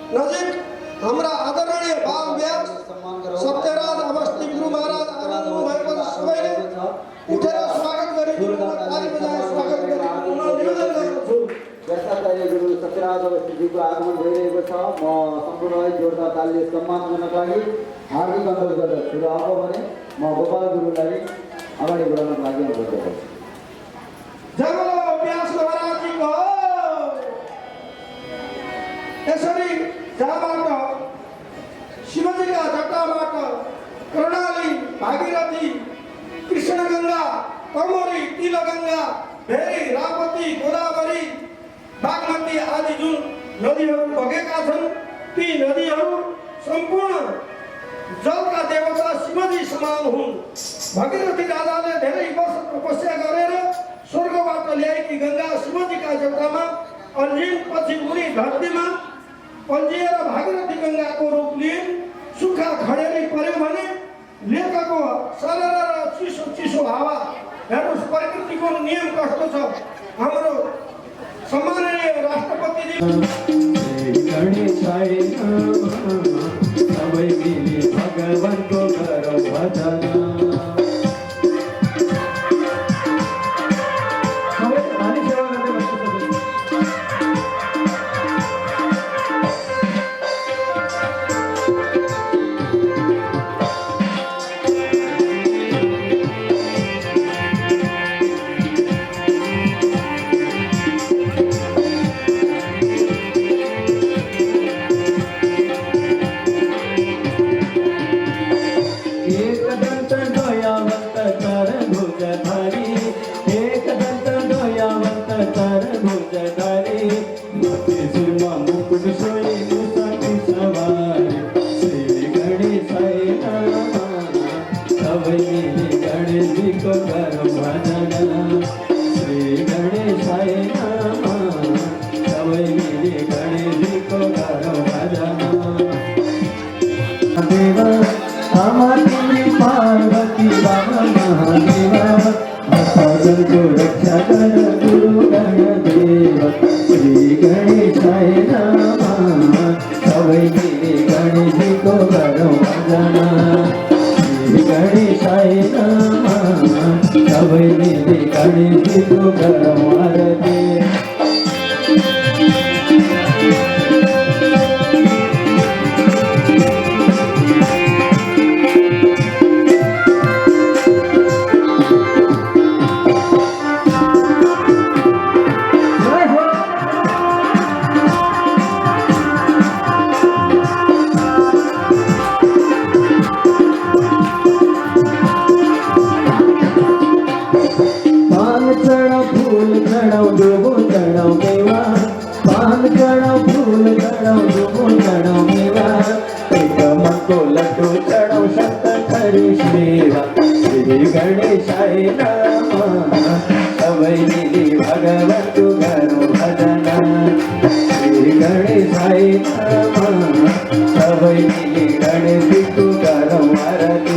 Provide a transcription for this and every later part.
नजिक हाम्रा आदरणीय बाल व्यास सत्यराज अवस्थी गुरु महाराज आउनु भएको सबैले उठेर स्वागत गरिदिनु ताली बजाएर स्वागत गरिदिनु निवेदन गर्दछु। व्यासाचार्य गुरु सत्यराज अवस्थीजीको आगमन भइरहेको छ। म सम्पूर्णलाई जोरदार तालीले सम्मान गर्नका लागि हार्दिक अनुरोध गर्दछु र अब भने म गोपाल गुरुलाई अगाडि बढाउनका लागि अनुरोध गर्दछु। जय बोलो व्यास महाराजजीको। यसरी जहाँबाट शिवजीका जटाबाट कर्णाली भागीरथी कृष्णगङ्गा कमोरी तिलगङ्गा भेरी रापती गोदावरी बागमती आदि जुन नदीहरू बगेका छन् ती नदीहरू सम्पूर्ण जलका देवता शिवजी समान हुन्। भगीरथी राजाले धेरै वर्ष तपस्या गरेर स्वर्गबाट ल्याएकी गङ्गा शिवजीका जटामा अल्झिन्। पछि उनी धरतीमा पल्झिएर भागीरथी गङ्गाको रूप लिइन्। सुक्खा खडेरी पर्यो भने लेखको सरर र चिसो चिसो हावा हेर्नुहोस् प्रकृतिको नियम कस्तो छ। हाम्रो सम्माननीय राष्ट्रपतिजी भगवानको गरौँ भजन। पार्वती बाबा महादेवा भक्तजन को रक्षा कर गुरु गणदेव। श्री गणेशाय नमः। सबै मिली गणेश जी को करो भजन। श्री गणेशाय नमः। सबै मिली गणेश जी को करो आरती। श्री गणेशाय नमः। सबै मिली भगवन्तु गरौँ भजन। श्री गणेशाय नमः। सबै मिली गणेशको गरौँ आरती।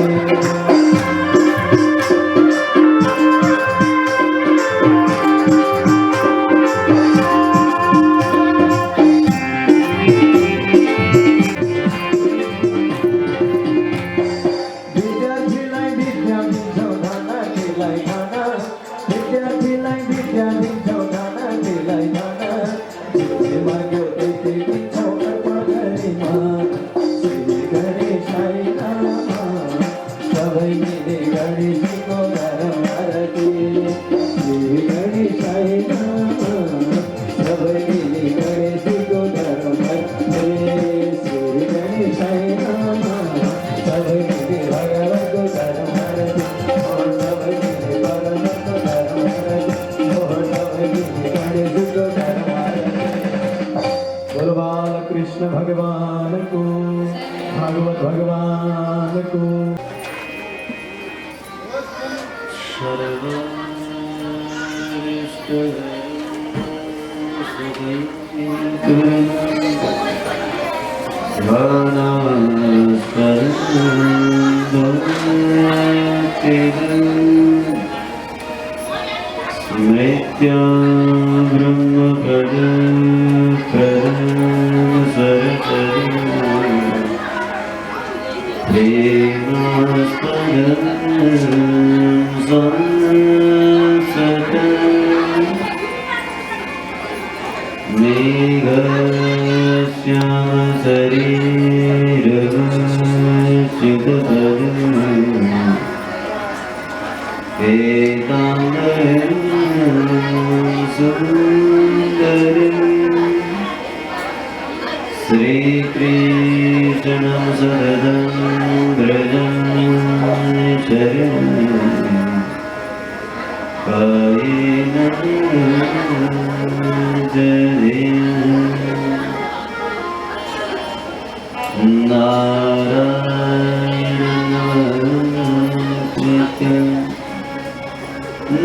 कृष्ण भगवान को, भागवत भगवान को। ब्रह्म पद परम सरत श्रीकृष्णं सततं व्रजं शरणं कायेन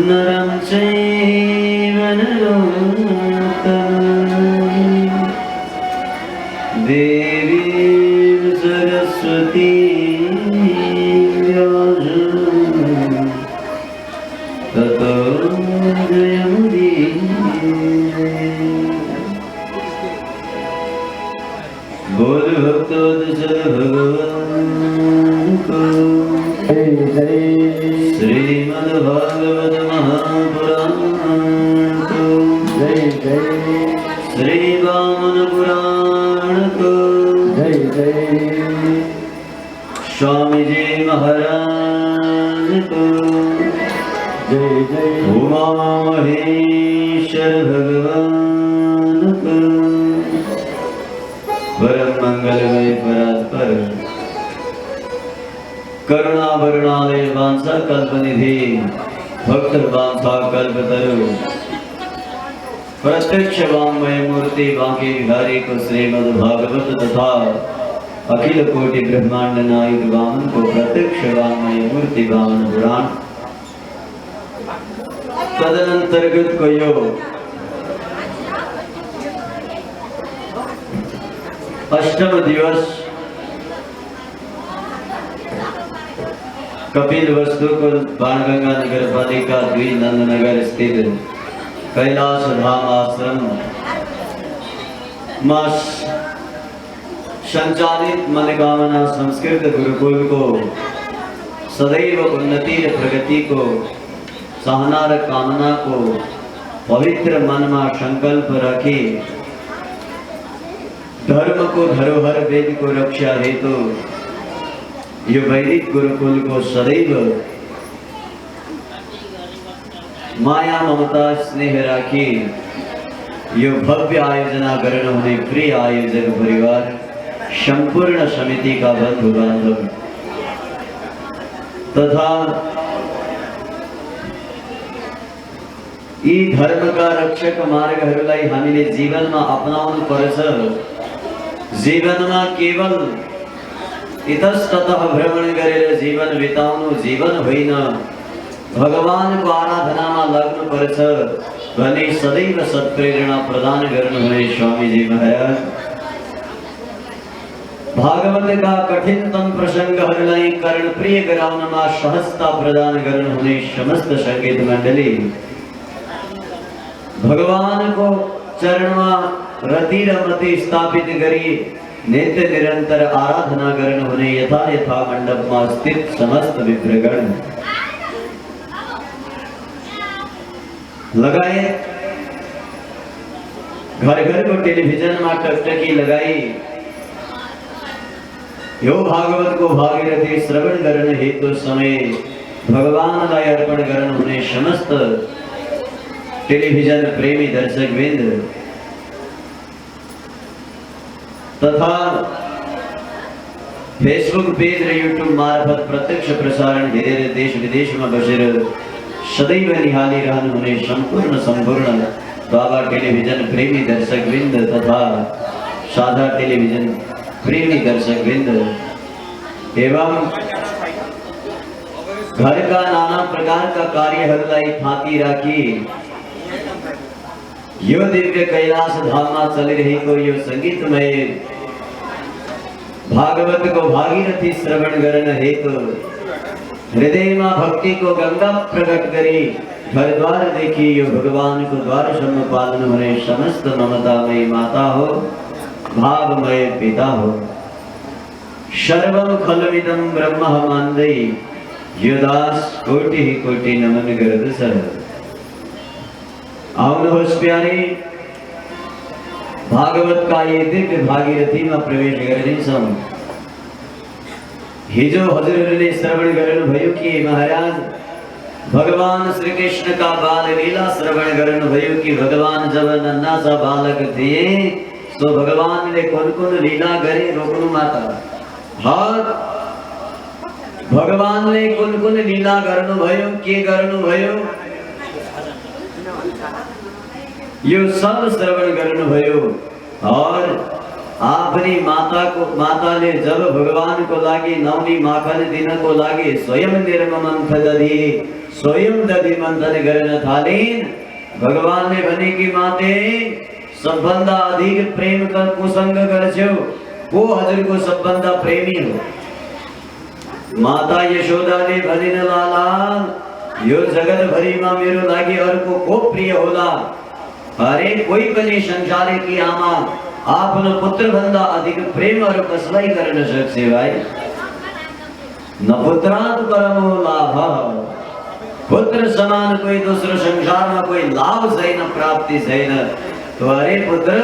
नरं चैव नरोत्तमं देवीं सरस्वतीं व्यासं ततो जयमुदीरये। बोल भक्तवत्सल भगवान को श्रीमद्भागवत महापुराण को जय जय श्री वामन पुराण को जय जय स्वामी जी महाराज को जय जय उमा महेश्वर भगवान को परम मंगलमय परात्पर करुणा वरुणालय वांसा कल्पनिधि भक्त वांसा कल्पतरु प्रत्यक्ष वाङ्मय मूर्ति बांके बिहारी को श्रीमद् भागवत तथा अखिल कोटि ब्रह्मांड नायक वामन को प्रत्यक्ष वाङ्मय मूर्ति वामन पुराण तदनंतर्गत को यो अष्टम दिवस कपिल वस्तु को बाणगंगा नगर पालिका द्वी नंदनगर स्थित कैलाश धाम आश्रम मास संचालित मनोकामना संस्कृत गुरुकुल को सदैव उन्नति प्रगति को सहनार कामना को पवित्र मन में संकल्प रखी धर्म को धरोहर वेद को रक्षा हेतु ये वैदिक गुरुकुल को सदैव माया ममता स्नेह राखी यो भव्य आयोजना करण होने प्रिय आयोजक परिवार संपूर्ण समिति का बंधु बांधव तथा ई धर्म का रक्षक मार्ग हरुलाई हामीले जीवन में अपनाउनु पर्छ। जीवन में केवल इतस्ततः भ्रमण गरेर जीवन बिताउनु जीवन होइन, भगवान को आराधना में लाग्नु पर्छ भने सदैव सत्प्रेरणा प्रदान गर्नुहुने स्वामी जी महाराज भागवत का कठिनतम प्रसंगहरूलाई कर्णप्रिय गराउनमा सहजता प्रदान गर्नुहुने समस्त संगीत मण्डली भगवान को चरणमा रति र मति स्थापित गरी नित्य निरंतर आराधना गर्नुहुने यथा यथा मण्डपमा स्थित समस्त विप्रगण लगाए घर घर को टेलीविजन में टकटकी लगाई यो भागवत को भागीरथी श्रवण गर्न हेतु समय भगवानलाई अर्पण गर्नुहुने समस्त टेलीविजन प्रेमी दर्शक वृंद तथा फेसबुक पेज र यूट्यूब मार्फत प्रत्यक्ष प्रसारण हेरेर देश विदेश में बसेर सदैव निहाली रहनुहुने संपूर्ण बाबा टेलीविजन प्रेमी दर्शक वृंद तथा साझा टेलीविजन प्रेमी दर्शक वृंद एवं घर का नाना प्रकार का कार्यहरूलाई थाती राखी यो दिव्य कैलाश धाम में चलिरहेको यो संगीतमय भागवत को भागीरथी श्रवण गर्न हेतु हृदय में भक्ति को गंगा प्रकट करी घर द्वार देखी यो भगवान को द्वार सम्म पालन होने समस्त ममतामय माता हो भावमय पिता हो सर्वं खलमिदं ब्रह्माण्डे युदास कोटि कोटि नमन करत सर। आउनुहोस् प्यारे, भागवत का ये दिव्य भागीरथी में प्रवेश गर्नेछौं। हिजो हजुरहरूले श्रवण गर्नुभयो कि महाराज भगवान श्री कृष्ण का बाल लीला श्रवण गर्नुभयो कि भगवान जब नन्हा सा बालक थिए तो भगवान ने कौन कौन लीला करे रोकनु माता। और भगवान ने कौन कौन लीला गर्नुभयो के गर्नुभयो यो सब श्रवण गर्नुभयो। और आपनी माता ने जब भगवान को लागी नवनी माखन दिन को लागी स्वयं निर्ममंथ दधी स्वयं दधी मंथन गर्न थालीन। भगवान ने भने कि माते सबभन्दा अधिक प्रेम कर कुसंग गर्छौ को हजुर को सबभन्दा प्रेमी हो। माता यशोदा ने भनिन लाला यो जगत भरी में मेरो लागि अर्को को प्रिय होला। अरे कोई पनि संसारी की आमा आफ्नो पुत्र भन्दा अधिक प्रेम अरु कसलाई गर्न सक्छ भाइ। न पुत्रात् परमो लाभ, पुत्र समान कोई दूसरो संसार में कोई लाभ छैन प्राप्ति छैन। तो अरे पुत्र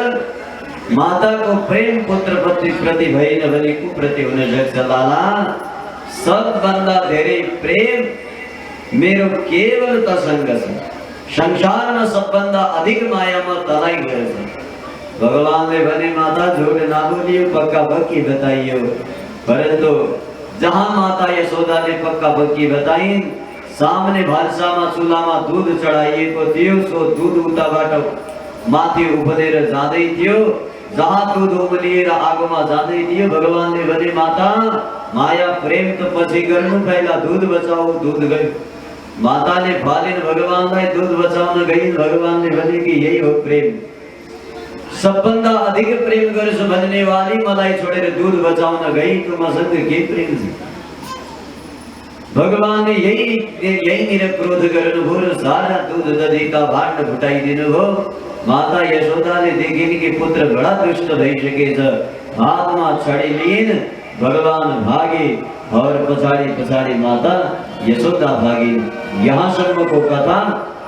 माता को प्रेम पुत्र प्रति भएन भने कुप्रति हुन सक्छ लाला। सबभन्दा धेरै प्रेम मेरो केवल तसँग छ। संसार में सबभन्दा अधिक माया म तलाई गर्छ। भगवान ने भने माता झूठ ना बोलियो पक्का पक्की बताइयो। परंतु जहाँ माता यशोदा ने पक्का पक्की बताई सामने भान्सा में चूल्हा में दूध चढ़ाइएको थियो। सो दूध उताबाट माथि उफलेर जाँदै थियो। जहाँ दूध उमलिएर आगोमा जाँदै थियो भगवान ने भने माता माया प्रेम तो पछि गर्नु पहिला दूध बचाऊ। दूध गयो। माता ने फालिन भगवानलाई दूध बचाउन गई। भगवान ने भने कि यही हो प्रेम। सबभन्दा अधिक प्रेम गर्छु भन्ने वाली मलाई छोडेर दूध बचाउन गई तो मसँग के प्रेम छ। भगवान ने यही निर क्रोध गर्नुभयो र सारा दूध दधी का भाण्ड फुटाइदिनु भयो। माता यशोदाले देखिन कि पुत्र बडा दुष्ट भइसकेछ। हातमा छडी लिइन् भगवान भागे और पछाडी माता यशोदा भागिन्। यहाँसम्मको कथा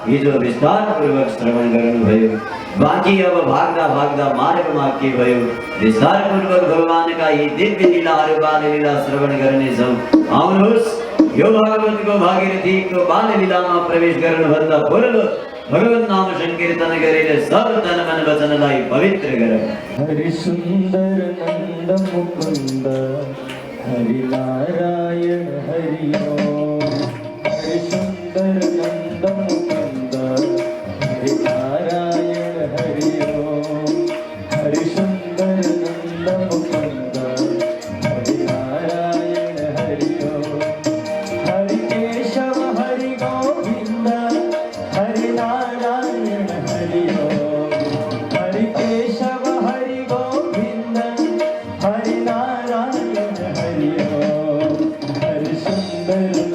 हिजो विस्तार पूर्वक श्रवण गर्नुभयो। बाँकी अब भाग्दा भाग्दा मार्गमा के भयो विस्तार पूर्वक भगवान का यी दिव्य लीलाहरू बाल लीला श्रवण गर्नेछौँ। आउनुहोस् यो भागवतको भागीरथीको बाल लीलामा प्रवेश गर्नुभन्दा पूर्व भगवत नाम संकीर्तन गरेर सब तन मन वचनलाई पवित्र गरौँ। हरि सुंदर नंद मुकुंद हरि नारायण हरि ओम। हरि सुंदर नंद मुकुंद हरि नारायण हरि ओम। हरि सुंदर नंद मुकुंद हरि नारायण हरि ओम। हरि केशव हरि गोविंद हरि नारायण हरि ओम। हरि केशव हरि गोविंद हरि नारायण हरि ओम। हरि सुंदर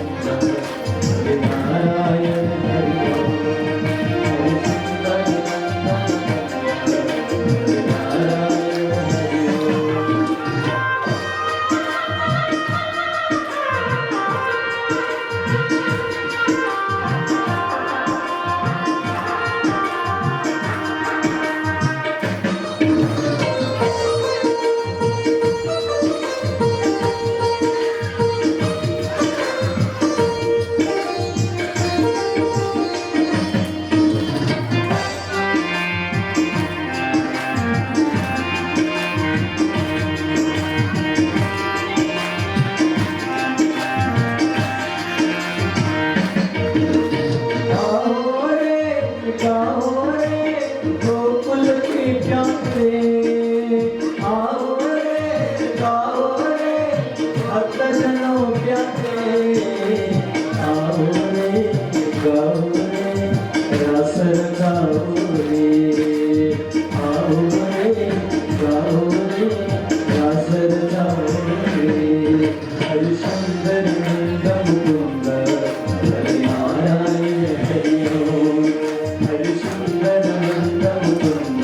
हरि नारायण हरि ओम हरि सुंदर नारायण हरि ओम। गाओ रे गोकुल की प्यासे, आओ रे गाओ रे भक्तजनों प्यासे, आओ रे गाओ रे रस रचाओ रे, आओ रे गाओ रे रस रचाओ रे। हरि सुंदर नंद मुकुंद हरि नारायण हरि ओम हरि सुंदर नंद मुकुंद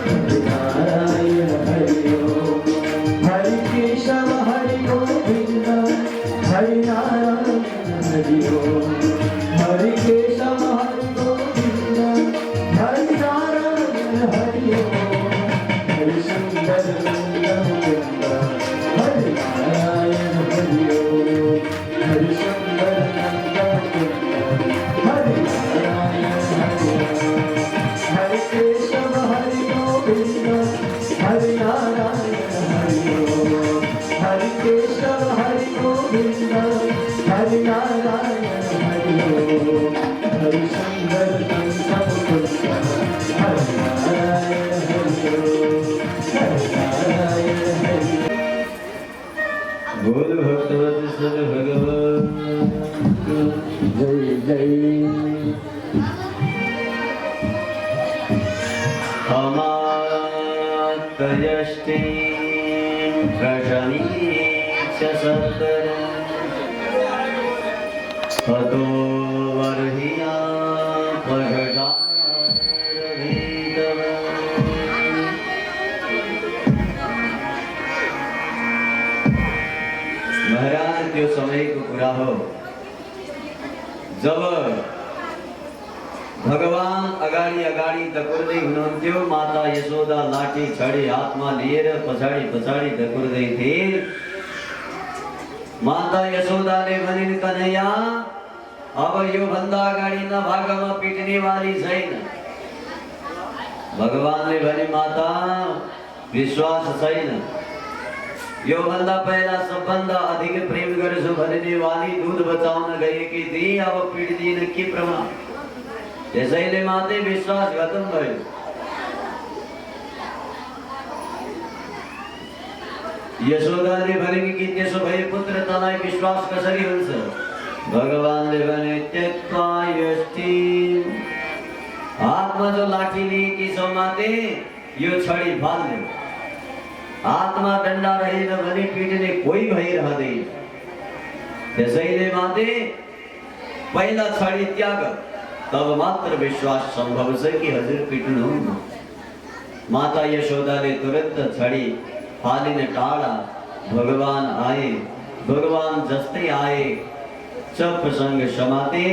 हरि नारायण हरि ओम हरि केशव हरि गोविंद हरि नारायण हरि ओम हरि केशव हरि गोविंद हरि नारायण हरि ओम हरि सुंदर नंद मुकुंद हरि नारायण हरि ओम हरि सुंदर नंद मुकुंद हरि नारायण हरि ओम हरि केशव हरि गोविंद हरि नारायण हरि ओम हरि केशव हरि गोविंद हरि नारायण हरि ओम हरि सुंदर नंद मुकुंद हरि नारायण हरि ओम हरि नारायण हरि ओम। बोल भक्तवत्सल भगवान जय जय अमात्यष्टि प्रशमीच सत्तर ततो वर्हिया महाराज जो समय को पूरा हो जब भगवान अगाड़ी अगाड़ी धकुर्दै हुनुहुन्थ्यो, माता यशोदा लाठी छडी हातमा लिएर पछाडी पछाडी धकुर्दै थिए। माता यशोदाले भनिन्, कन्हैया अब यो भन्दा अगाडि नभागमा पिट्नेवाली छैन। भगवानले भने, माता विश्वास छैन, यो भन्दा पहिला सबभन्दा अधिक प्रेम गर्छु भन्ने वाली दूध बचाउन गएकी थिए, अब पिट्दिन के प्रमाण। त्यसैले माते विश्वास खत्म भयो। यशोदाले भने कि त्यसो भए पुत्र तँलाई विश्वास कसरी हुन्छ? भगवानले भने, त्यक्त्वा यष्टि, हातमा जो लाठी लिएकी छौ माते, यो छडी फाल्देऊ। हातमा डन्डा रहेन भने पिट्ने कोही भइरहँदैन। त्यसैले माते पहिला छडी त्याग, तब मात्र विश्वास संभव छ कि हजुर पिट्नुहुन्न। माता यशोदाले तुरन्त छडी फालिन टाढा भगवान आए। भगवान जस्तै आए चपसँग समाते।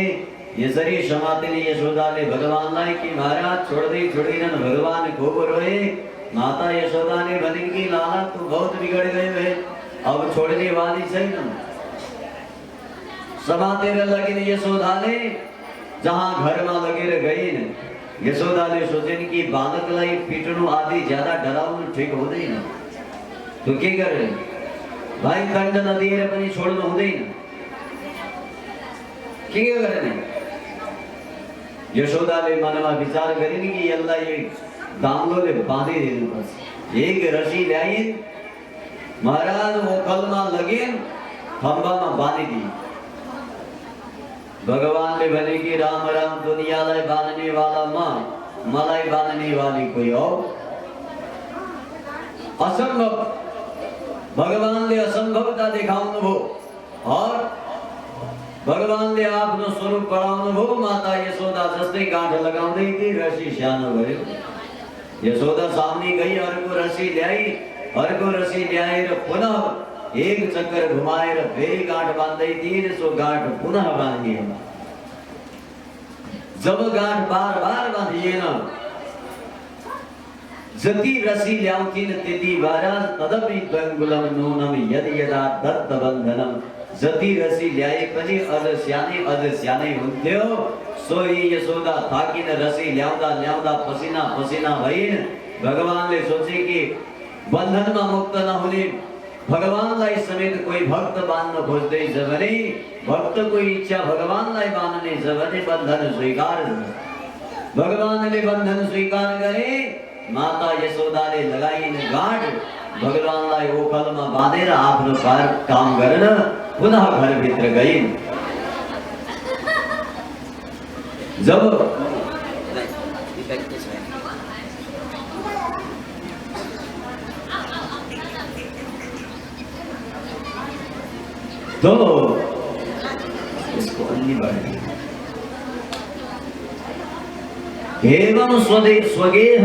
यसरी समातेले यशोदाले भगवानलाई कि महाराज छोड्दै छोडिनन्। भगवान खूब रोए। माता यशोदाले भनिन् कि लाला तू बहुत बिगड़ गए है, अब छोड़ने वाली छैन। समातेर लगिन यशोदाले, जहाँ घरमा लगेर गइन्। यशोदाले सोचिन् कि बालकलाई पिट्नु आदि ज्यादा डराउनु ठिक हुँदैन। तू के गरे भाइ, दण्ड नदिएर पनि छोड्नु हुँदैन। के गर्ने? यशोदाले मनमा विचार गरिन् कि यसलाई दाम्लोले बाँधिदिनुपर्छ। एक रसी ल्याइन्, महाराज ओखलमा लगिन्, खम्बामा बाँधिदिए। भगवानले भने कि राम राम, दुनियाँलाई बाँध्ने वाला म, मलाई बाँध्ने वाली कोही हो? असंभव। भगवानले असंभवता दिखाउनु भयो। और ભગવાનને આપનો સ્વરૂપ પડાવનો ભો માતા યશોદા જસ્તે ગાંઠ લગાવતી હતી રસી શ્યાનો ભર્યો યશોદા સામની ગઈ હરકો રસી લ્યાઈ પુનઃ एक चक्कर घुमाए फेरी गांठ बांधी थी सो गांठ पुनः बांधी जब गांठ बार बार बांधिए ना जति रसी ल्याउथी न त्यति बारा तदपि गंगुलम नूनम यदि यदा दत्त बंधनम जति रसी ल्याए पनि अझ स्यानै हुन्थ्यो सोही यशोदा थाकिन रसी ल्याउँदा पसिना पसिना भइन् भगवानले सोचे कि बन्धनमा मुक्त नहुने भगवानलाई समेत कोही भक्त बाँध्न खोज्दैछ भने भक्तको इच्छा भगवानलाई बाँध्ने छ भने बन्धन स्वीकार भगवानले बन्धन स्वीकार गरे माता यशोदाले लगाइन् गाँठ भगवानलाई ओखलमा बाँधेर आफ्नो काम गर्न पुनः घरभित्र गइन् जब तो इसको अन्य बढ़े एवं स्वगेह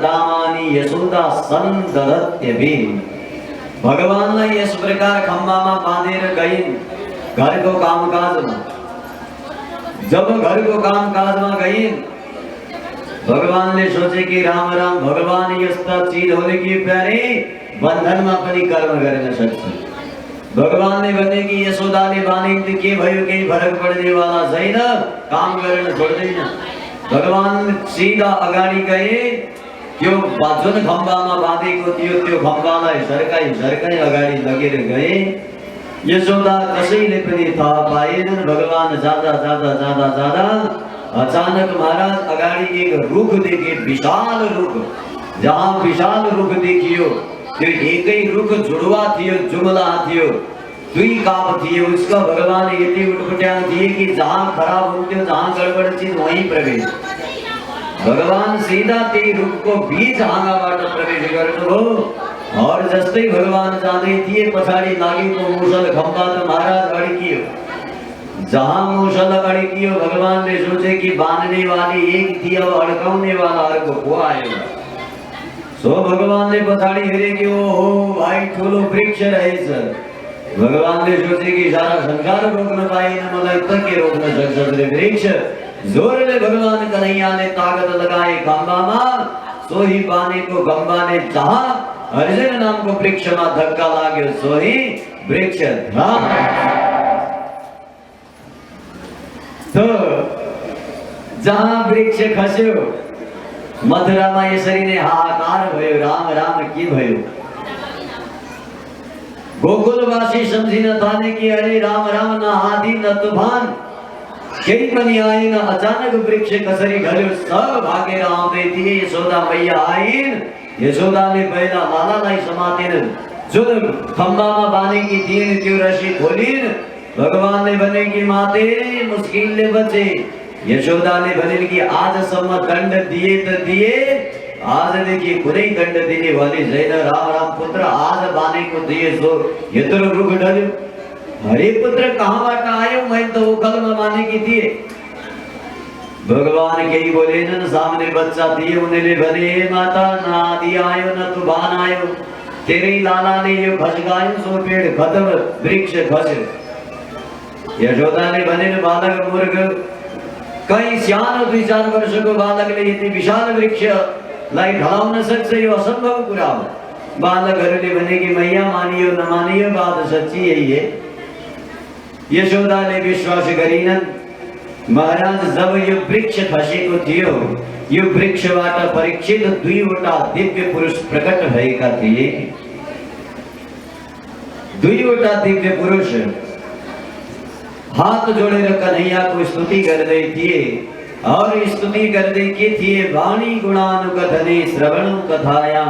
दामानी यशोदा संदरत्य भी भगवान ने इस प्रकार खम्बा में बांधेर गई घर को कामकाज में जब घर को कामकाज में गई भगवान ने सोचे कि राम राम भगवान यस्ता चीज होने की प्यारे बंधन में अपनी कर्म गर्न सक्छ भगवान ने भने कि यशोदा ने बानी के भयो केही फरक पड़ने वाला छैन काम गर्न छोड्दैन भगवान सीधा अगाडि गए त्यो जुन खम्बामा बाँधेको थियो त्यो खम्बालाई झर्काई अगाडि लगेर गए यशोदा कसैले पनि थाहा पाएनन् भगवान जाँदा अचानक महाराज अगाडि एक रुख देखे विशाल रुख जहाँ विशाल रुख देखियो त्यो एकै रुख जुड़वा थियो जुमला थियो दुई काप थियो उसका भगवान यति उठपटाङ थिए कि जहाँ खराब हुन्थ्यो जहाँ गडबड चीज वहीं प्रवेश भगवान सीधा त्यही रुखको बीच हाँगाबाट प्रवेश गर्नुभयो और जस्तै भगवान जाँदै थिए पछाडि लागेको मुसल खम्बा त महाराज अड्कियो जहाँ मुसल अड्कियो भगवानले सोचे कि बाँध्ने वाली एक थी अब अड्काउने वाला अर्को को आयो सो भगवान ने पछाड़ी हेरे कि ओहो भाई ठुलो वृक्ष रहेछ भगवान ने सोचे कि सारा संसार रोक्न पाएन मलाई त के रोक्न सक्छ रे वृक्ष जोरले भगवान कन्हैयाले ताकत लगाए खम्बामा सोही बानेको खम्बाले जहाँ अर्जुन नामको वृक्षमा धक्का लाग्यो सोही वृक्ष ध्यान तो जहाँ वृक्ष खस्यो मथुरा में यसरी नै हाहाकार भयो राम राम के भयो गोकुलवासी सम्झिन थाले कि अरे राम राम न आँधी न तूफान केही पनि आएन अचानक वृक्ष कसरी ढल्यो सब भागेर आउँदै थिए यशोदा मैया आइन् यशोदाले पहिला लालालाई समातेन जुन खम्बामा बाँधेकी थिइन् त्यो रसी खोलिन् भगवानले भने कि माते मुस्किलले बचे यशोदाले भनिन् कि आजसम्म दण्ड दिए त दिए आजदेखि कुनै दण्ड दिने भने छैन राम राम पुत्र आज बानेको दिए सो यत्रो रुख ढल्यो हरे पुत्र कहाँबाट आयो मैले त ओखलमा बानेकी थिए भगवान केही बोलेनन् सामने बच्चा थिए उनीले भने हे माता न आँधी आयो न तूफान आयो तेरै लालाले यो खस्कायो सो पेड़ खत्म वृक्ष खस्यो यशोदाले भनिन् बालक मूर्ख कहीं सानो 2-4 वर्षको बालकले यति विशाल वृक्षलाई ढलाउन सक्छ यो असम्भव कुरा हो बालकहरूले भने कि मैया मानियो नमानियो बात सच्ची यही है यशोदाले विश्वास गरिनन् महाराज जब यो वृक्ष खसेको थियो यो वृक्षबाट परीक्षित 2वटा दिव्य पुरुष प्रकट भएका थिए 2वटा दिव्य पुरुष हाथ जोड़ेर कन्हैया को स्तुति गर्दै थिए और स्तुति गर्दै के थिए वाणी गुणानुकथने श्रवण कथायां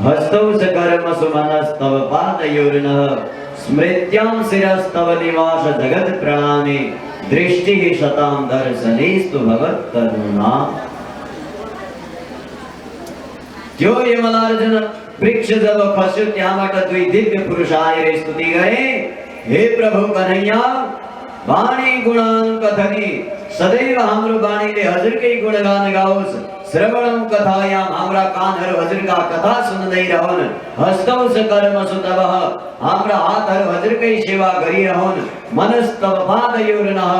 हस्तौ च कर्म सुमनस्तव पादयोर्नः स्मृत्यां शिरस्तव निवास जगत प्रणामे दृष्टिः शतां दर्शनेस्तु भवत्करुणा जो यमलार्जुन वृक्ष जब खस्यो त्यहाँबाट 2 दिव्य पुरुष आएर स्तुति गरे हे प्रभु कन्हैया वाणी गुणान कथनी सदैव हाम्रो वाणीले हजुरकै गुणगान गाओस् श्रवणम कथायाम हाम्रा कानहरु हजुरका कथा सुन्दै रहन् हस्तौ स कर्मसु तबः हाम्रा हातहरु हजुरकै सेवा गरिरहन् मनस्तव पादयोर्नः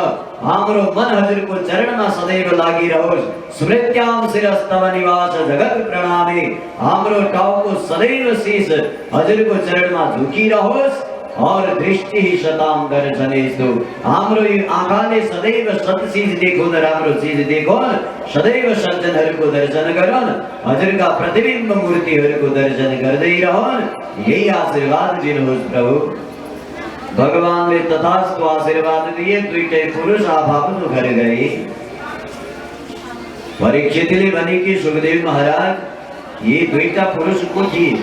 हाम्रो मन हजुरको चरणमा सदैव लागिरहोस् स्मृत्याम शिरस्तव निवास जगत प्रणामे हाम्रो टाउको सदैव शीश हजुरको चरणमा झुकिरहोस् और दृष्टि ही शताम दर्शनेस्तु हाम्रो यो आँखाले सदैव सत्चीज देखोन् राम्रो चीज देखोन् सदैव सज्जनहरूको दर्शन गरून् हजुरका प्रतिबिम्ब मूर्तिहरूको दर्शन गर्दै रहन् यही आशीर्वाद दिनुहोस् प्रभु भगवानले तथास्तु आशीर्वाद दिए दुईटै पुरुष आफ्नो घर गए परीक्षितले भने कि सुखदेव महाराज ये दुईटा पुरुष को थिए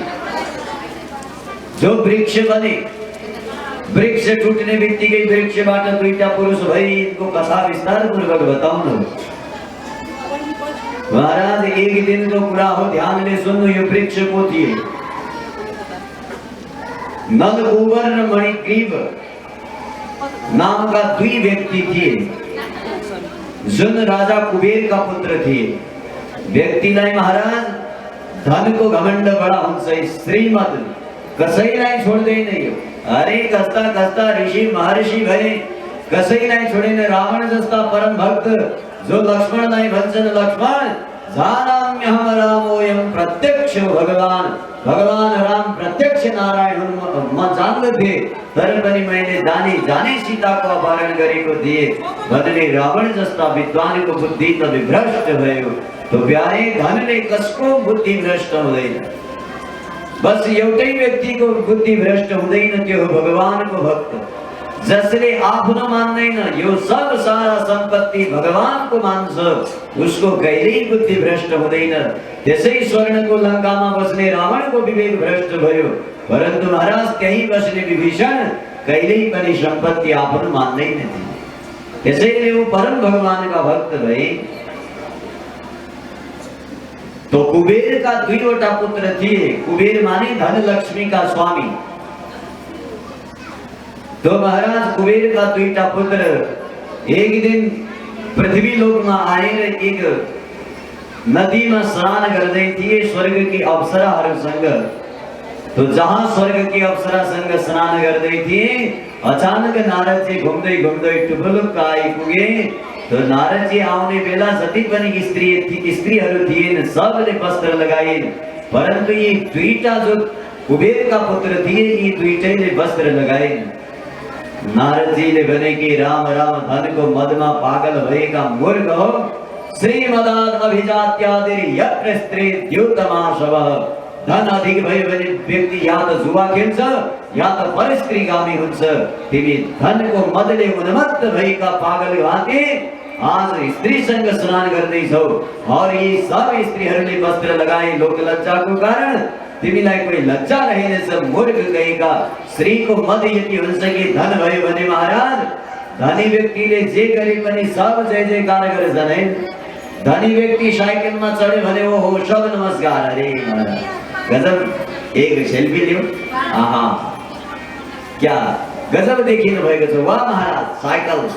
जो वृक्ष बने वृक्ष टूटने बित्तिकै वृक्षबाट दुईटा पुरुष भई इनको कथा विस्तार पूर्वक बताउनु महाराज एक दिन को कुरा हो ध्यानले सुन्नु यो वृक्ष को थिए नल कुबर र मणिग्रीव नाम का दुई व्यक्ति थिए जुन राजा कुबेर का पुत्र थिए व्यक्तिलाई महाराज धन को घमण्ड बडा हुन्छ श्रीमत कसैलाई छोड्दैन यो अरे कस्ता कस्ता ऋषि महर्षि भए कसैलाई छोडेन रावण जस्ता परम भक्त जो लक्ष्मणलाई भन्छन् लक्ष्मण जानाम्यहम रामोयम प्रत्यक्ष भगवान भगवान राम प्रत्यक्ष नारायण हुन् म जान्दथे तर पनि मैले जाने सीताको अपहरण गरेको थिए भन्ने रावण जस्ता विद्वानको बुद्धि त विभ्रष्ट भयो तो प्यारे धनले कसको बुद्धि भ्रष्ट हुँदैन बस एउटै व्यक्तिको बुद्धि भ्रष्ट हुँदैन त्यो हो भगवानको भक्त जसले आफ्नो मान्दैन यो सब सारा सम्पत्ति भगवानको मान्छ उसको कहिल्यै बुद्धि भ्रष्ट हुँदैन त्यसै स्वर्णको लङ्कामा बस्ने रावणको विवेक भ्रष्ट भयो परन्तु महाराज त्यही बस्ने विभीषण कहिल्यै पनि सम्पत्ति आफ्नो मान्दैन थिए त्यसैले ऊ परम भगवानका भक्त भए तो कुबेर का दुईवटा पुत्र थिए कुबेर माने धन लक्ष्मी का स्वामी तो महाराज कुबेर का दुईटा पुत्र एक दिन पृथ्वी लोक में आएर एक नदी में स्नान गर्दै थिए स्वर्ग की अप्सराहरूसँग तो जहाँ स्वर्ग की अप्सरासँग स्नान गर्दै थिए अचानक नारद जी घुम्दै घुम्दै टुपलुक्क आइपुगे तो नारद जी आउने बेला जति पनि स्त्रीहरू थिएन सबले वस्त्र लगाए परन्तु यी दुईटा जो कुबेर का पुत्र थिए यी दुईटैले वस्त्र लगाए नारद जी ने भने कि राम राम धन को मदमा पागल भएका मूर्ख हो श्रीमदाद अभिजात्यादिर यत्र स्त्री द्योतमाशव धन अधिक भयो भने व्यक्ति या त जुवा खेल्छ या त परस्त्रीगामी हुन्छ तिमी धनको मदले उन्मत्त भएका पागल भाँति आज स्त्रीसँग स्नान गर्दैछौ और यी सब स्त्रीहरूले वस्त्र लगाए लोक लज्जाको कारण तिमीलाई कुनै लज्जा रहेनछ मूर्ख गएका स्त्रीको मद यति हुन्छ कि धन भयो भने महाराज धनी व्यक्तिले जे गरे पनि सब जय जयकार गर्छन् है धनी व्यक्ति साइकलमा चढ्यो भने ओ हो सब नमस्कार अरे महाराज गजब एक सेल्फी लियो आहा क्या गजब देखिनु भएको छ वाह महाराज साइकल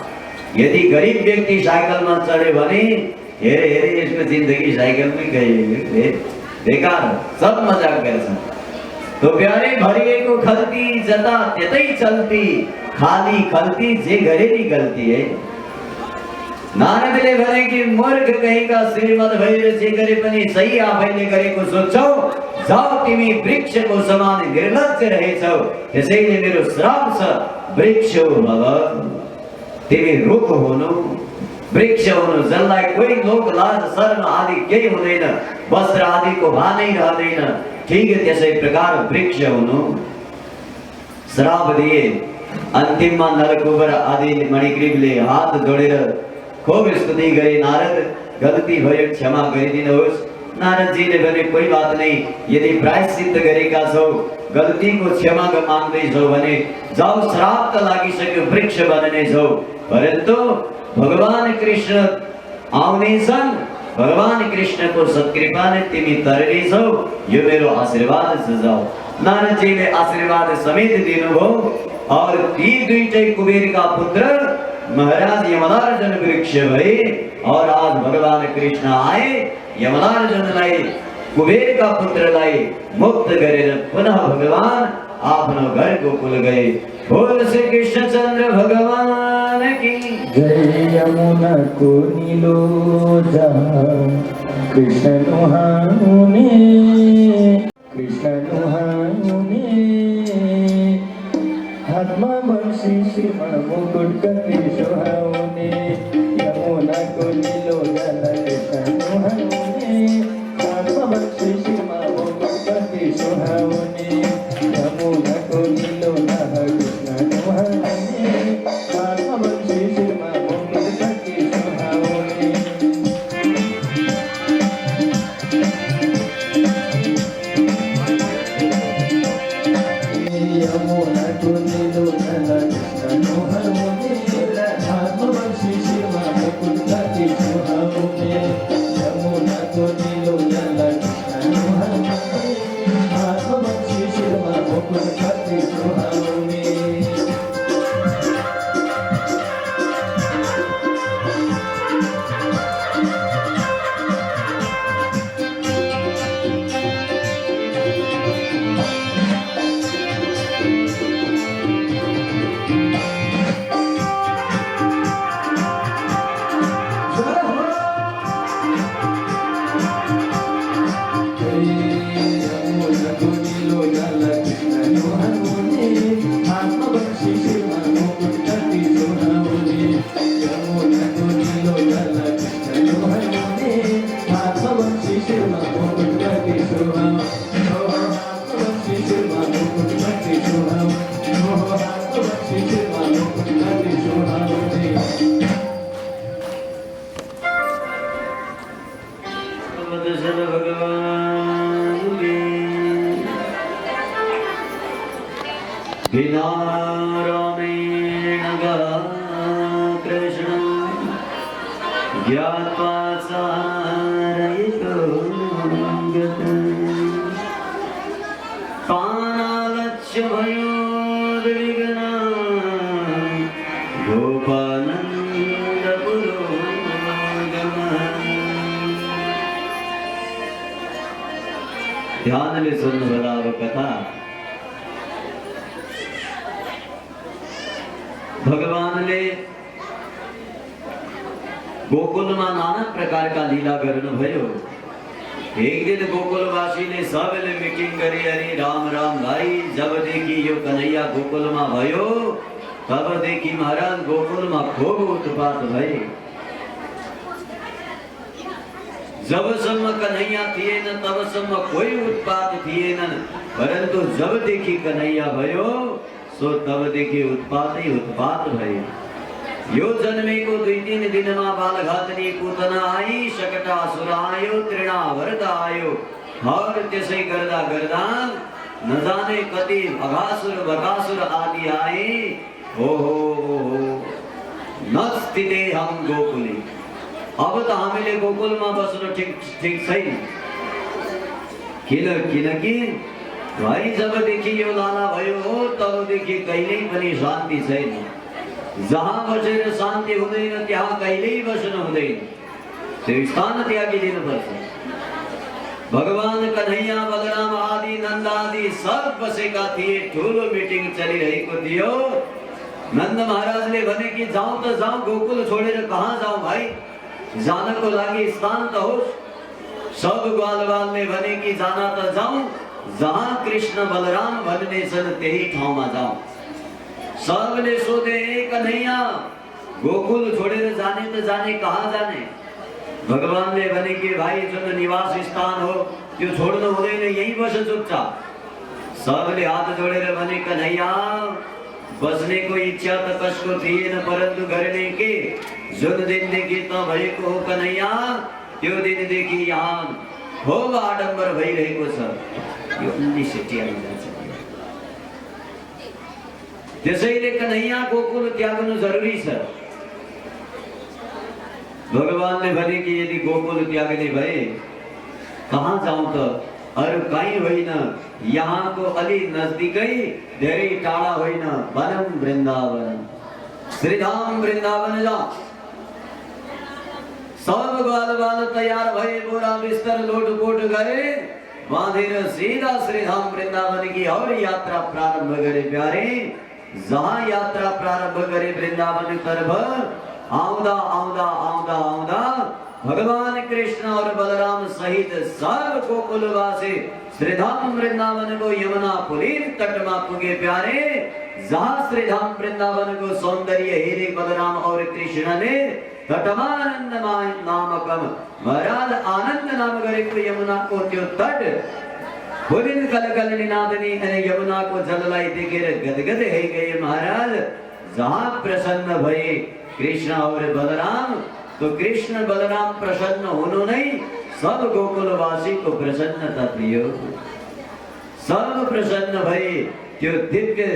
यदि गरीब व्यक्ति साइकलमा चढ्यो भने हेरे हेरे यसको जिन्दगी साइकलमै गयो बेकार सब मजाक गर्छन् तो प्यारे भरिएको खल्ती जता त्यतै चल्ती खाली खल्ती जे गरे नि गल्ती है नारदले भने कि मूर्ख कहीका श्रीमद भएर जे गरे पनि सही आफैले गरेको सोच्छौ जाऊ तिमी वृक्षको समान निर्लज्ज रहेछौ त्यसैले मेरो श्राप छ वृक्ष भव तिमी रुख हुनु वृक्ष हुनु जसलाई कोही लोक लाज शर्म आदि केही हुँदैन वस्त्र आदिको भानै रहँदैन ठीक त्यसै प्रकार वृक्ष हुनु श्राप दिए अन्तिममा नरकुबर आदि मणिग्रीवले हात जोडेर खूब स्तुति गरे नारद गलती भयो क्षमा गरिदिनुहोस् नारद जी ने भने कोई बात नहीं यदि प्रायश्चित गरेका छौ गलती को क्षमा माग्दै छौ भने जाऊ श्राप त लागिसक्यो वृक्ष बन्ने छौ परन्तु भगवान कृष्ण आउने छन् भगवान कृष्ण को सत्कृपा ने तिमी तरने छौ यो मेरो आशीर्वाद छ जाऊ नारद जी ने आशीर्वाद समेत दिनुभयो और ती दुईटै कुबेर का पुत्र महाराज यमलार्जुन वृक्ष भई और आज भगवान कृष्ण आए यमलार्जुनलाई कुबेर का पुत्र लाई मुक्त गरेर पुनः भगवान आफ्नो घर गोकुल गए। बोल श्री कृष्णचंद्र भगवान की जय। यमुना को नीलो जहाँ कृष्ण नुहाने, कृष्ण नुहाने हाथमा बंसी शिरमा मुकुट कति सुहाउने। यमुना को नीलो जहाँ कृष्ण नुहाने, हाथमा बंसी शिरमा मुकुट कति सुहाउने। यमुना को नीलो जहाँ कृष्ण नुहाने, हाथमा बंसी शिरमा मुकुट कति सुहाउने। यमुना को नीलो जहाँ कृष्ण नुहाने, हाथमा बंसी शिरमा मुकुट कति सुहाउने। यमुना को नीलो जहाँ कृष्ण नुहाने, हाथमा बंसी शिरमा मुकुट कति सुहाउने। यमुना को नीलो जहाँ कृष्ण नुहाने, हाथमा बंसी शिरमा मुकुट कति सुहाउने। यमुना को नीलो जहाँ कृष्ण नुहाने, हाथमा बंसी शिरमा मुकुट कति सुहाउने। हाथमा बंसी शिरमा मुकुट कति सुहाउने। हाथमा बंसी शिरमा मुकुट कति सुहाउने। दशरथ भगवान की बिना रामेण गा कृष्ण ज्ञात्वा सारयितो गतः। तानालक्ष्य भयोद्विग्ना गोपानन्द पुरोगमः। ध्यान ले सुन बलाव कथा। भगवान ने गोकुल में नाना प्रकार का लीला गर्न भयो। एक दिन गोकुलवासी ने सबले मीटिंग करी, अरे राम राम भाई, जब देखी यो कन्हैया गोकुल में भयो तब देखी महाराज गोकुल में खूब उत्पात भई। जब सम्म कन्हैया थिए न तब सम्म कोई उत्पात थिए न, परंतु जब देखी कन्हैया भयो सो तब देखी उत्पात ही उत्पात भयो। यो जन्मे को 2-3 दिन में बालघातनी पूतना आई, शकटा असुर आयो, तृणा वरद आयो और त्यसै गर्दा गर्दा न जाने कति अघासुर बकासुर आदि आए। हो न स्थिते हम गोकुले। अब तो हामीले गोकुल में बस्नु ठीक छैन। किनकि भाइ जबदेखि यो लाला भयो तबदेखि कहिल्यै पनि शान्ति छैन। जहाँ बसेर शान्ति हुँदैन त्यहाँ कहिल्यै बस्नु हुँदैन, त्यो स्थान त्यागिदिनुपर्छ। भगवान कन्हैया बलराम आदि नंद आदि सब बसेका थिए। ठुलो मिटिङ चलिरहेको थियो। नंद महाराजले भने कि जाउँ त जाउँ, गोकुल छोडेर कहाँ जाउँ भाइ, जानको लागि स्थान त होस्। सब ग्वालवालले भने कि जाना त जाउँ, जहाँ कृष्ण बलराम भन्ने छन् त्यही ठाउँमा जाउँ। सबले सोधे, कन्हैया गोकुल छोडेर जाने त जाने, कहाँ जाने? भगवानले भने कि भाइ जुन निवास स्थान हो त्यो छोड्नु हुँदैन, यही बस चुपचाप। सबले हात जोडेर भने कन्हैया बस्नेको इच्छा त कसको थिएन, परन्तु गर्ने के? जुन दिनदेखि त भएको हो कन्हैया त्यो दिनदेखि यहाँ खूब आडम्बर भइरहेको छ। यो 1986 त्यसैले कन्हैया गोकुल त्याग्नु जरुरी छ। भगवानले भने कि यदि गोकुल त्याग्ने भए कहाँ जाउँ त? अरु कहीँ होइन, यहाँको अलि नजदिकै, धेरै टाढा होइन, वनम वृन्दावन। श्री धाम वृंदावन जाओ। सब ग्वाल बाल तैयार भये बोरा बिस्तर लोट पोट करे बांधिर सीधा श्री धाम वृंदावन की और यात्रा प्रारंभ करे प्यारे। जहां यात्रा प्रारंभ करे वृंदावन तरफ आउदा आउदा आउदा आउदा भगवान कृष्ण और बलराम सहित सब गोकुलवासी श्रीधाम वृंदावन को यमुना पुलीन तट मा पुगे प्यारे। जहां श्रीधाम वृंदावन को सौंदर्य हेरे बलराम और कृष्ण ने तटमानंद नामकम महाराज आनंद नाम करे को यमुना को त्यो तट पुलिन कलकल निनादनी अने यमुना को जललाई देखे गदगद है गए महाराज। जहां प्रसन्न भये कृष्ण और बलराम तो कृष्ण बलराम प्रसन्न होनो नहीं सब गोकुलवासी को प्रसन्नता दियो। सब प्रसन्न भये त्यो दिव्य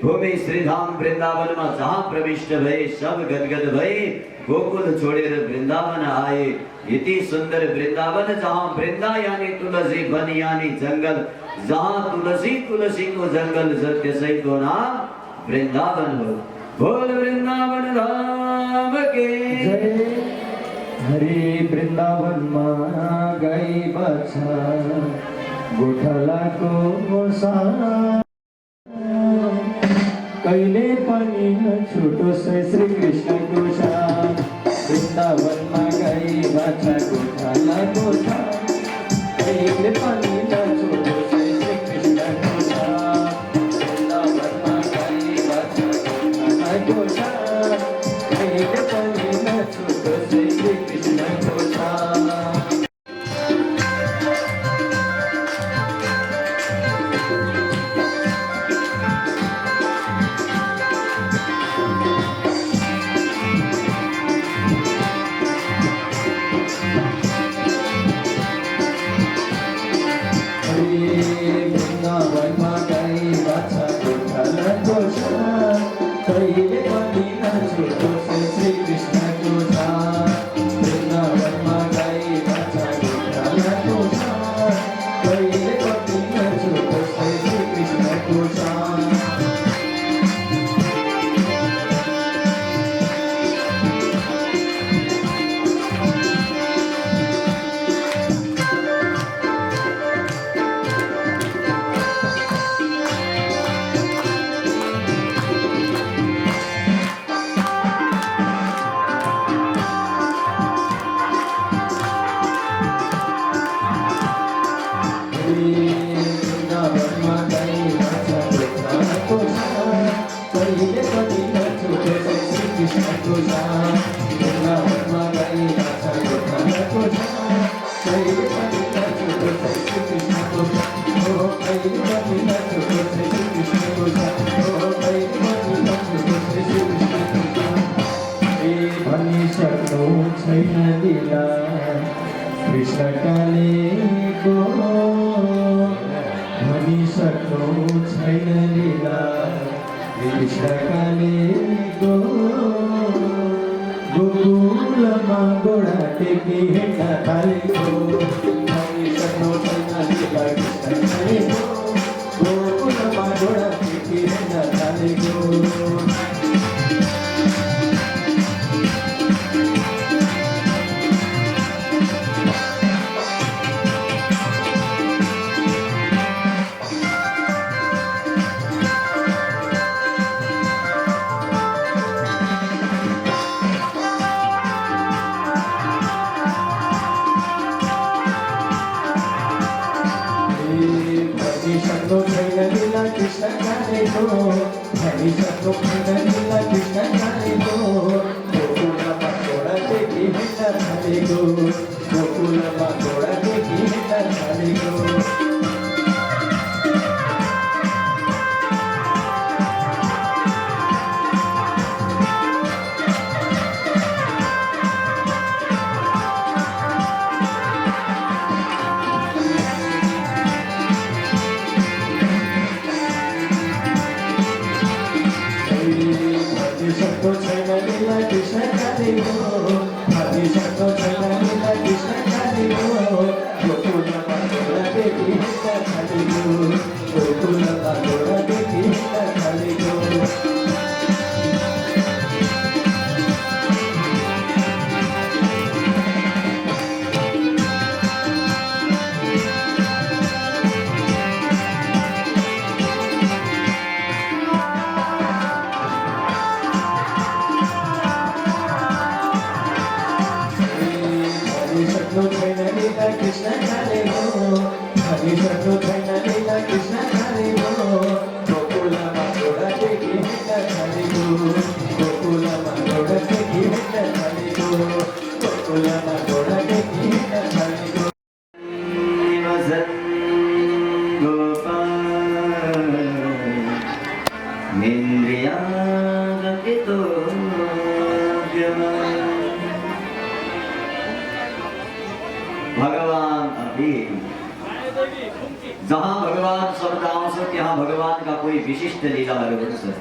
भूमि श्रीधाम वृंदावन में जहां प्रविष्ट भये सब गदगद भये गोकुल छोड़े वृंदावन आए। इति सुंदर वृंदावन जहां वृंदा यानी तुलसी वन यानी जंगल जहां तुलसी तुलसी को जंगल सत्य सही को नाम वृंदावन हो। बोल वृंदावन धाम के जय। हरि वृंदावन मा गई बच्चा गोठला को सा कैले पानी छोटो से श्री कृष्ण को वृंदावन मा गई बच्चा गोठला को सा कैले पानी छोटो से श्री कृष्ण को वृंदावन मा गई बच्चा गोठला को सा कैले पानी छोटो से श्री कृष्ण को Hadi विष्णु छैन लीला कृष्ण खानेको गोकुलमा घोडा देखि हिँड्न थालेको गोकुलमा घोडा देखि हिँड्न थालेको गोकुलमा घोडा देखि हिँड्न थालेको भगवान अभी जहाँ भगवान शब्द आउँछ त्यहाँ भगवान का कोई विशिष्ट लीलाहरू हुन्छ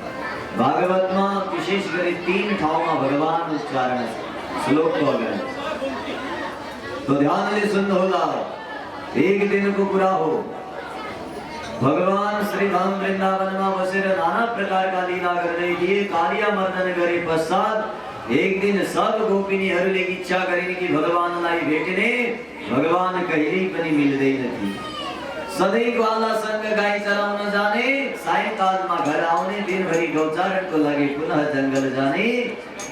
भागवतमा विशेष गरी 3 ठाउँमा भगवान उच्चारण श्लोकको अगाडि तो ध्यानले सुन्नुहोला एक दिनको कुरा हो भगवान श्री धाम वृन्दावनमा बसेर नाना प्रकारका लीला गर्दै थिए कालिया मर्दन गरे पश्चात एक दिन सब गोपिनीहरूले इच्छा गरिन् कि भगवानलाई भेट्ने भगवान कहिल्यै पनि मिल्दैन थिए सधैँको आलासँग गाई चराउन जाने सायंकालमा घर आउने दिनभरि गौचारणको लागि पुनः जंगल जाने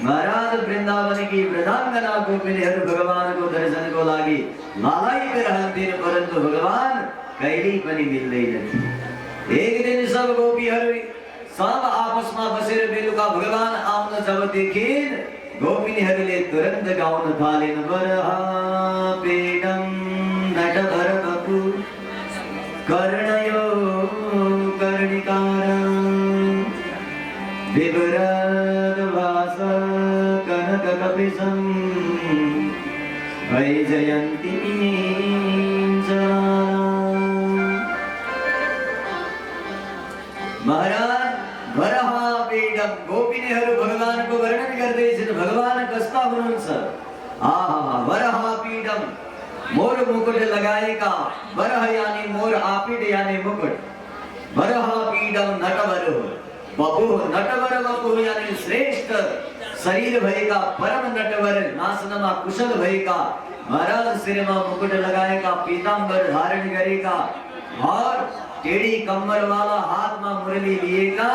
महाराज वृन्दावनकी वृन्दांगना गोपिनीहरू भगवानको दर्शनको लागि लालायित रहन्थिन् परन्तु भगवान कहिल्यै पनि मिल्दैन थिए एक दिन सब गोपीहरू सब आपसमा बसेर बेलुका भगवान आउन जब देखिन् गोपिनीहरूले तुरन्त गाउन थालिन् वरहा पेडम नटभर बपु कर्णयो कर्णिकारं विभ्रद्भास कनककपिशं वैजयन्तीं च महाराज वरहा पेडम गोपिनीहरू भगवानको वर्णन गर्दैछन् भगवान कस्ता हुनुहुन्छ आहा वरहा पेडम मोर मुकुट लगाएका वरह यानी मोर आपिड यानी मुकुट वरह पीडम नटवर बपु नटवर बपु यानी श्रेष्ठ शरीर भएका परम नटवर नाचनमा कुशल भएका महाराज शिरमा मुकुट लगाएका पीताम्बर धारण गरेका और टेढ़ी कम्मर वाला हातमा मुरली लिएका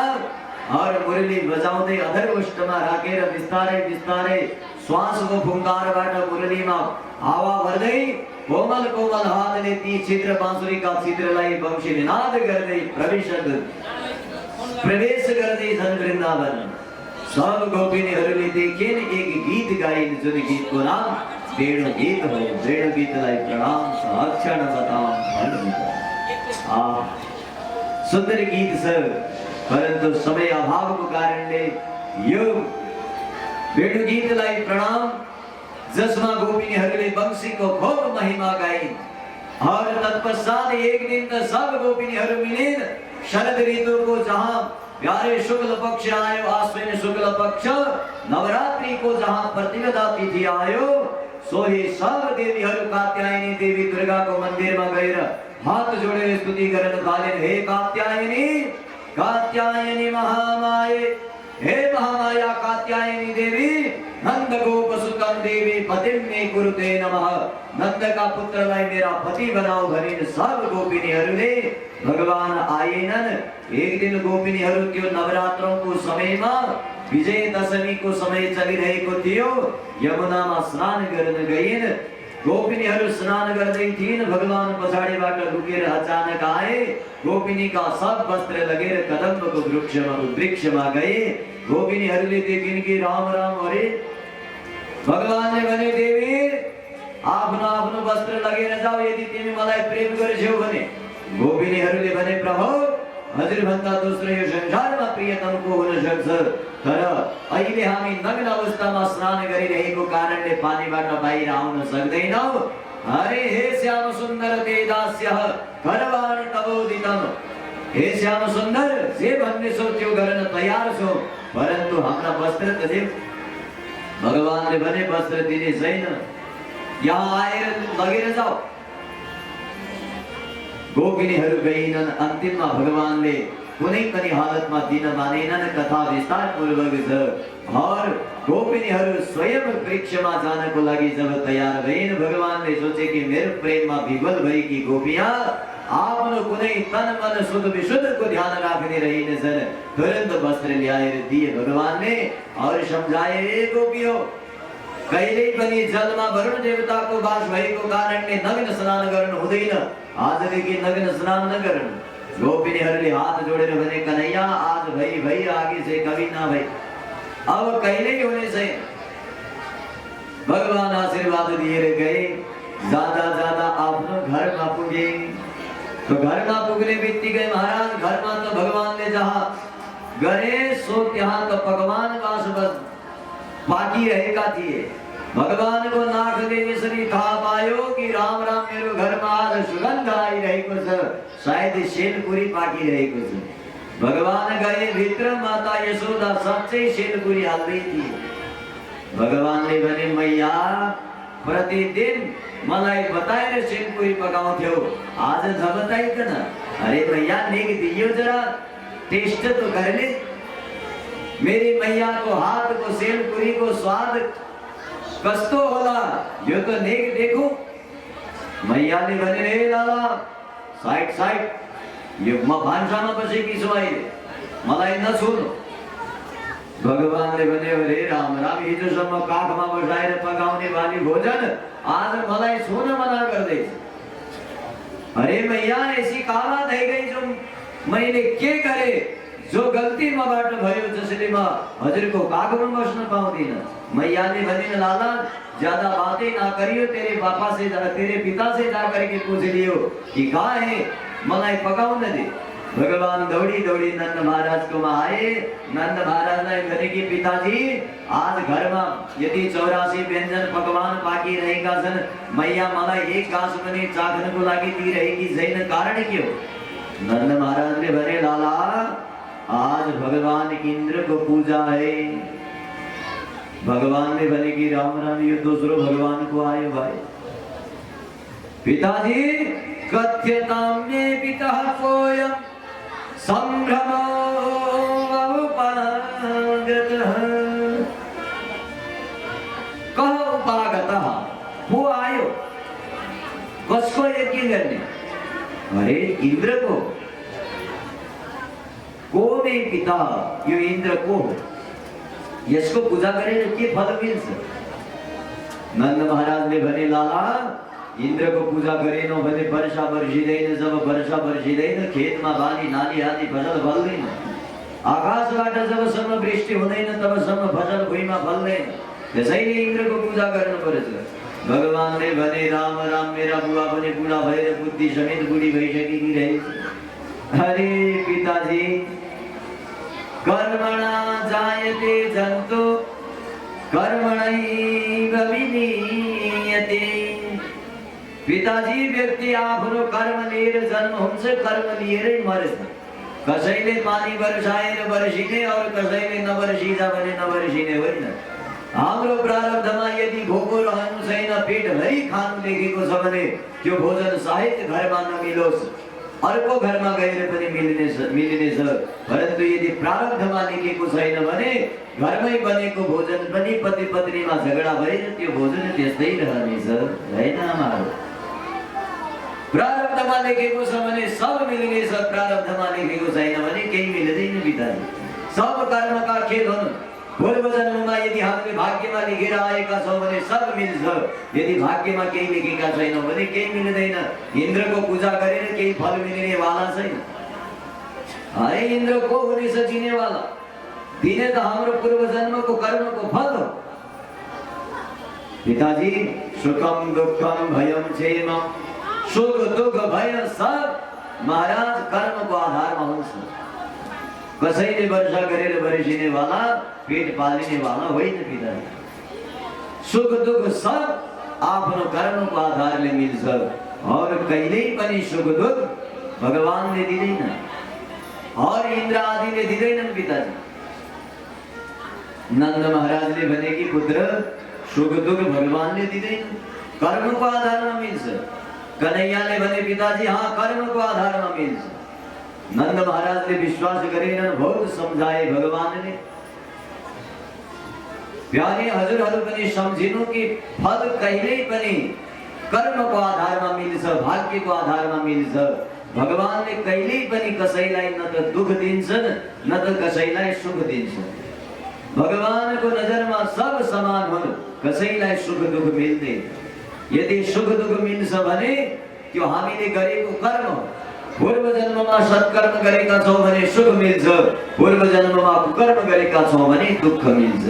और मुरली बजाउँदै अधर उष्टमा राखेर बिस्तारै बिस्तारै श्वासको फुङ्कारबाट मुरलीमा हावा भर्दै कोमल कोमल हातले ती छिद्र बाँसुरीका छिद्रलाई वंशी निनाद गर्दै प्रवेश गर्दै छन् वृन्दावन सब गोपिनीहरूले देखिन् एक गीत गाइन् जुन गीतको नाम वेणु गीत हो वेणु गीतलाई प्रणाम अक्षर बताम सुंदर गीत छ परन्तु समय अभावको कारणले यो वेणु गीतलाई प्रणाम जसमा गोपिनीहरूले वंशीको खूब महिमा गाइन् और तत्पश्चात एक दिन त सब गोपिनीहरू मिलिन् शरद ऋतुको जहाँ प्यारे शुक्ल पक्ष आयो आश्विन शुक्ल पक्ष नवरात्रि को जहाँ प्रतिपदा तिथि आयो सोही सब देवीहरू कात्यायनी देवी दुर्गा को मंदिर में गएर हाथ जोड़ेर स्तुति गर्न थालिन् हे कात्यायनी कात्यायनी महामाये हे महामाया कात्यायनी देवी नंद गोप सुतम देवी पतिम मे कुरुते नमः नंद का पुत्रलाई मेरा पति बनाओ भनिन् सब गोपिनीहरूले भगवान आएनन् एक दिन गोपिनीहरू त्यो नवरात्रौंको समयमा विजय दशमी को समय चलिरहेको थियो यमुनामा स्नान गर्न गइन् गोपिनीहरू स्नान गर्दै थिइन् भगवान पछाडीबाट लुकेर अचानक आए गोपिनी का सब वस्त्र लगेर कदम्बको वृक्षमा गए गोपिनीहरूले देखिन् कि राम राम हरे भगवानले भने देवी आफ्नो आफ्नो वस्त्र लगेर जाऊ यदि तिमी मलाई प्रेम गर्छौ भने गोपिनीहरूले भने प्रभु हजुर भन्दा दोस्रो यो संसारमा प्रियतम को हुन सक्छ तर अहिले हामी नग्न अवस्थामा स्नान गरिरहेको कारणले पानीबाट बाहिर आउन सक्दैनौ हरे हे श्याम सुन्दर ते दास्य करवाणि तवोदितम हे श्याम सुन्दर जे भन्ने छौ त्यो गर्न तयार छौ परन्तु हाम्रा वस्त्र त देऊ भगवानले भने वस्त्र दिने छैन यहाँ आएर लगेर जाऊ गोपिनीहरू गइनन् अन्तिममा भगवानले कुनै पनि हालतमा दिन मानेनन् कथा विस्तार पूर्वक छ और गोपिनीहरू स्वयं वृक्षमा जानको लागि जब तयार भइन् भगवानले सोचे कि मेरो प्रेममा विवल भएकी गोपियाँ आफ्नो कुनै तन मन शुद्ध विशुद्धको ध्यान राख्ने रहेनछन् तुरन्त वस्त्र ल्याएर दिए भगवानले और समझाए गोपियों कहिले पनि जलमा वरुण देवताको वास भएको कारणले नग्न स्नान गर्नु हुँदैन। आजदेखि नग्न स्नान नगर्नु। गोपिनीहरूले हात जोडेर भने कन्हैया आज भई आगे से कभी ना भई, अब कहिले होने छैन। भगवान आशीर्वाद दिएर गए। जाँदा आफ्नो घरमा पुगे। तो घरमा पुग्ने बित्तिकै महाराज घरमा त भगवानले जहाँ गरे सो त्यहाँ त भगवान वास पाकिरहेका थिए। भगवानको नाकले यसरी थाहा पायो कि राम राम मेरो घरमा आज सुगन्ध आइरहेको छ, सायद सेलपुरी पाकिरहेको छ। भगवान गए भित्र, माता यशोदा साँच्चै सेलपुरी हाल्दै थिए। भगवानले भने मैया प्रतिदिन मलाई बताएर सेलपुरी पकाउँथ्यौ, आज नबताइकन। अरे मैया नेक दियो, जरा टेस्ट तो कर ले। मेरी मैया को हाथ को सेलपुरी को स्वाद कस्तो होला, यो तो नेक देखो। मैयाले भने रे लाला साइड यो म भान्सामा बसेकी छु अहिले, मलाई नछुनु। भगवानले भने अरे राम राम, हिजोसम्म काखमा बसाएर पकाउने बाली भोजन आज मलाई छुन मना गर्दैछ। अरे मैया ऐसी का बात है गई जो मैले के करे, जो गल्ती मबाट भयो जसले म हजुरको काखमा बस्न पाउँदिन। मैयाले भने लाला ज्यादा बातें ना करियो, तेरे पिता से जा करके पूछ लियो कि कहाँ है, मलाई पकाउन दे। भगवान दौड़ी नंद महाराज को आए। नंद महाराज ने भने कि पिताजी आज घरमा यदि 84 व्यञ्जन पकवान पाकिरहेका छन्, मैया मलाई एक घाँस पनि चाख्नको लागि दिइरहेकी छैन, कारण के हो? नंद महाराज ने भने लाला आज भगवान इंद्र को पूजा है। भगवान ने भने कि राम राम, ये दूसरो भगवान को आए भाई। पिताजी कथ्यतां मे पितः कोयम संभ्रमो उपागतः। कहो उपागतः, वो आयो, कसको यज्ञ करने? अरे इंद्र को। को मे पिता, यो इंद्र को यसको पूजा गरेर के फल मिल्छ? नंद महाराज ने भने लाला इंद्र को पूजा गरेनौ भने वर्षा वर्षिदैन, जब वर्षा वर्षिदैन खेतमा बाली नाली आदि फसल फल्दैन। आकाशबाट जबसम्म वृष्टि हुँदैन तबसम्म फसल भुइँमा फल्दैन, त्यसैले इन्द्रको पूजा गर्नुपर्छ। भगवानले भने राम राम, मेरा बुवा पनि बुढा भएर बुद्धि समेत बुढी भइसकेकी रहेछ। अरे पिताजी कर्मणा जायते जन्तु कर्मणैव विलीयते। पिताजी व्यक्ति आफ्नो कर्म लिएर जन्म हुन्छ, कर्म लिएरै मर्छ। कसैले पानी बर्साएर बर्सिने और कसैले नबर्सिजा भने नबर्सिने होइन। हाम्रो प्रारब्धमा यदि भोको रहनु छैन, पेटभरि खानु लेखेको छ भने त्यो भोजन साहित्य घरमा नमिलोस्, अर्को घरमा गएर पनि मिलिनेछ। परन्तु यदि प्रारब्धमा लेखेको छैन भने घरमै बनेको भोजन पनि पति पत्नीमा झगडा भएर त्यो भोजन त्यस्तै रहनेछ, हैन आमाहरू? प्रारब्धमा लेखेको छ भने सब मिलिनेछ, प्रारब्धमा लेखेको छैन भने केही मिल्दैन पिताजी। सब कर्मका खेल हुन्। पूर्व जन्ममा यदि हामीले भाग्यमा लेखेर आएका छौँ भने सब मिल्छ, यदि भाग्यमा केही लेखेका छैनौँ भने केही मिल्दैन। इन्द्रको पूजा गरेर केही फल मिल्ने वाला छैन। अरे इन्द्र को हुनेछ दिने वाला? दिने त हाम्रो पूर्व जन्मको कर्मको फल हो। पिताजी सुखम दुःखम भयम क्षेमम, सुख दुःख भय सब महाराज कर्मको आधारमा हुन्छ। कसैले वर्षा गरेर बर्सिने वाला, पेट पालिने वाला होइन पिताजी। सुख दुःख सब आफ्नो कर्मको आधारले मिल्छ और कहिल्यै पनि सुख दुःख भगवानले दिँदैन और इन्द्र आदिले दिँदैनन् पिताजी। नंद महाराजले भने कि पुत्र सुख दुःख भगवानले दिँदैन, कर्मको आधारमा मिल्छ। कन्हैयाले भने पिताजी हाँ कर्मको आधारमा मिल्छ। नंद महाराजले विश्वास गरेनन्, बहुत समझाए भगवानले। प्यारे हजुरहरू पनि सम्झिनु कि फल कहिल्यै पनि कर्मको आधारमा मिल्छ, भाग्यको आधारमा मिल्छ। भगवानले कहिल्यै पनि कसैलाई न त दुःख दिन्छन् न त कसैलाई सुख दिन्छन्। भगवान को नजर में सब समान हो, कसैलाई सुख दुख मिल्दै। यदि सुख दुख मिल्छ भने त्यो हामीले गरेको कर्म हो। पूर्व जन्ममा सत्कर्म गरेका छौं भने सुख मिल्छ, पूर्व जन्ममा कुकर्म गरेका छौं भने दुःख मिल्छ।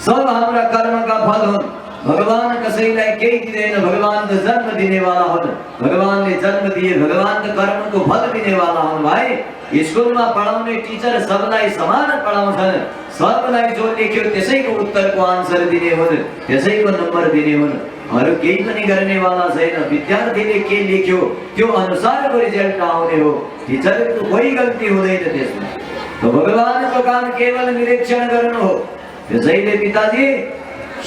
सब हाम्रा कर्मका फल हुन्। भगवान कसैलाई केही दिँदैन, भगवान त जन्म दिने वाला हुन्। भगवानले जन्म दिए, भगवान त कर्मको फल दिने वाला हुन्। भाइ स्कुलमा पढाउने टिचर सबलाई समान पढाउँछन्, सबलाई जो लेख्यो त्यसैको उत्तरको आन्सर दिने हुन्, त्यसैको नम्बर दिने हुन्। अरु केही पनि गर्ने वाला छैन। विद्यार्थीले के लेख्यो त्यो अनुसारको रिजल्ट आउने हो, टिचरको कोही गल्ती हुँदैन त्यसमा। तो भगवानको काम केवल निरीक्षण गर्नु हो। त्यसैले पिताजी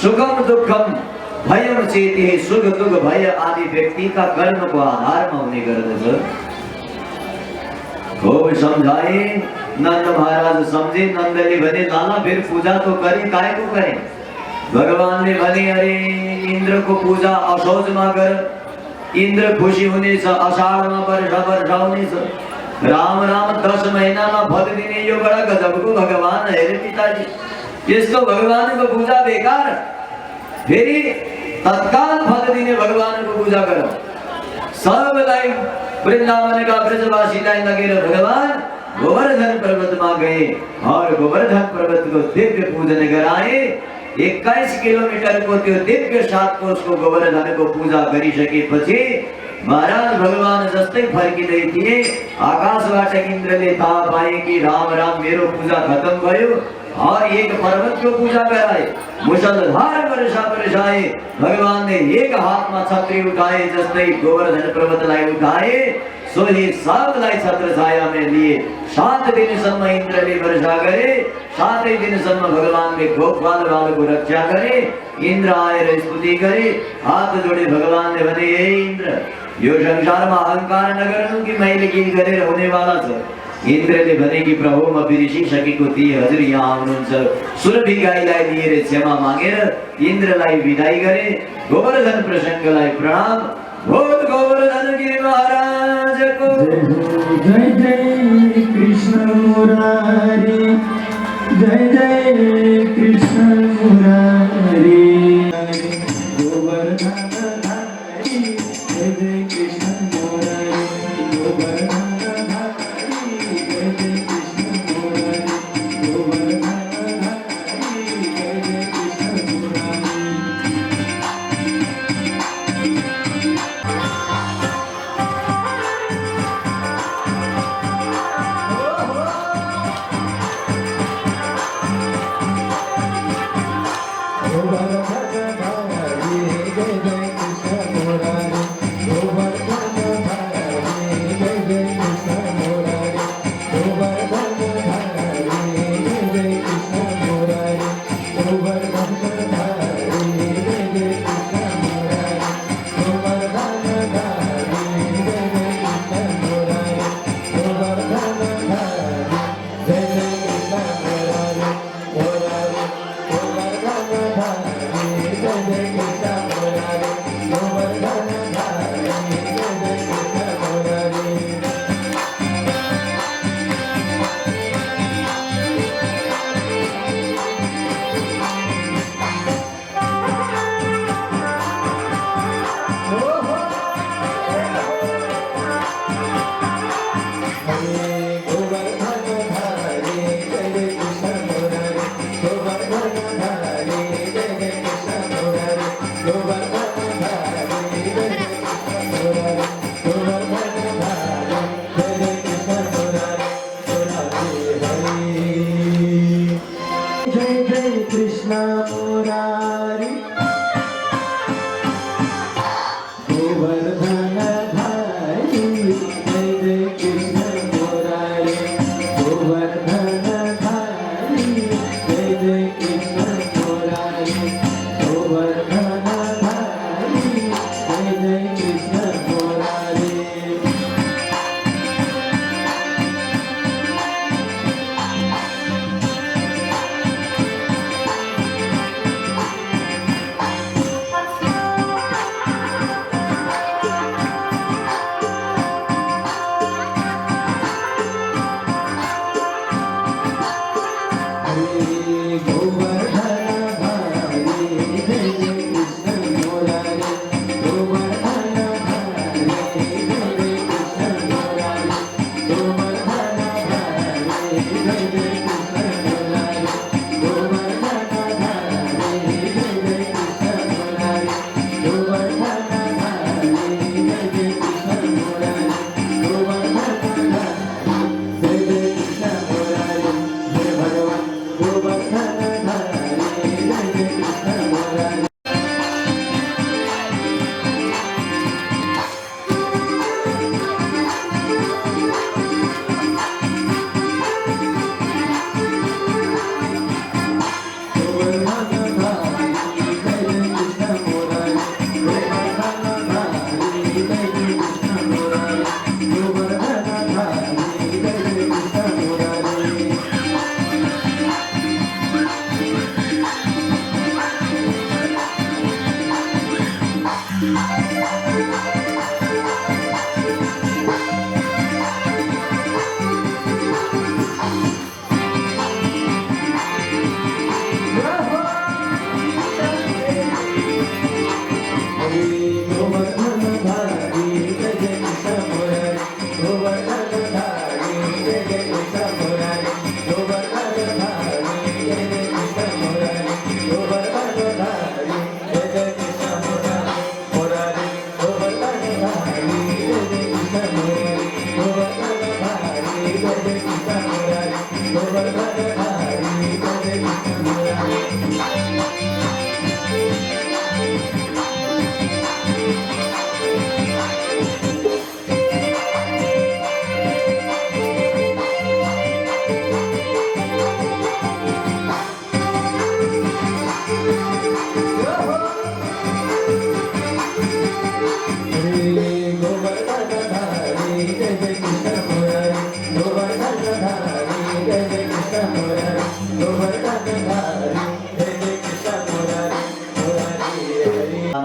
सुखम दुःखम भयम चेति, सुख दुःख भय आदि व्यक्तिका कर्मको आधारमा हुने गर्दछ। खूब समझाए नंद महाराज समझे। नंदले भने लाला फिर पूजा तो करे, काय को करे? भगवान ने भने अरे इंद्र को पूजा असोज में कर, इंद्र खुशी होने से अषाढ़ में वर्षा होने से राम राम 10 महीना में फल दिने यो बड़ा गजब को भगवान है रे पिताजी। इसको भगवान को पूजा बेकार, फेरि तत्काल फल दिने भगवान को पूजा करो। सबलाई वृंदावन का ब्रजवासीलाई लगेर भगवान गोवर्धन पर्वत में गए और गोवर्धन पर्वत को दिव्य पूजन कराए। 21 किलोमीटर को त्यो दिव्य सात को उसको गोवर्धन को पूजा गरिसकेपछि महाराज भगवान जस्तै फर्किँदै थिए। आकाशबाट इन्द्रले थाहा पाए कि राम राम मेरो पूजा खत्म भयो और एक पर्वत को पूजा कराए। मुसलधार वर्षा बरसाए। भगवान ने एक हाथ में छत्री उठाए, जस्तै गोवर्धन पर्वतलाई उठाए सोही सबलाई छत्र छाया में लिए। 7 दिनसम्म इन्द्रले वर्षा गरे, 7 दिनसम्म भगवानले गोपाल बालको रक्षा गरे। इन्द्र आएर स्तुति गरे, हात जोडे भगवानले भने हे इन्द्र, यो संसारमा अहंकार नगर्नु कि मैले के गरेर हुने वाला छ। इन्द्रले भने कि प्रभु म बिर्सिसकेको थिएँ, हजुर यहाँ आउनुहुन्छ। सुरभि गाईलाई लिएर क्षमा मागेर इन्द्रलाई विदाई गरे। गोवर्धन प्रसंगलाई प्रणाम। बोल गोवर्धन गिरि महाराज को जय जय कृष्ण मुरारी, जय जय कृष्ण मुरारी। गोवर्धन धारी, जय जय कृष्ण मुरारी। गोवर्धन धारी, जय जय कृष्ण मुरारी। गोवर्धन धारी, जय जय कृष्ण मुरारी।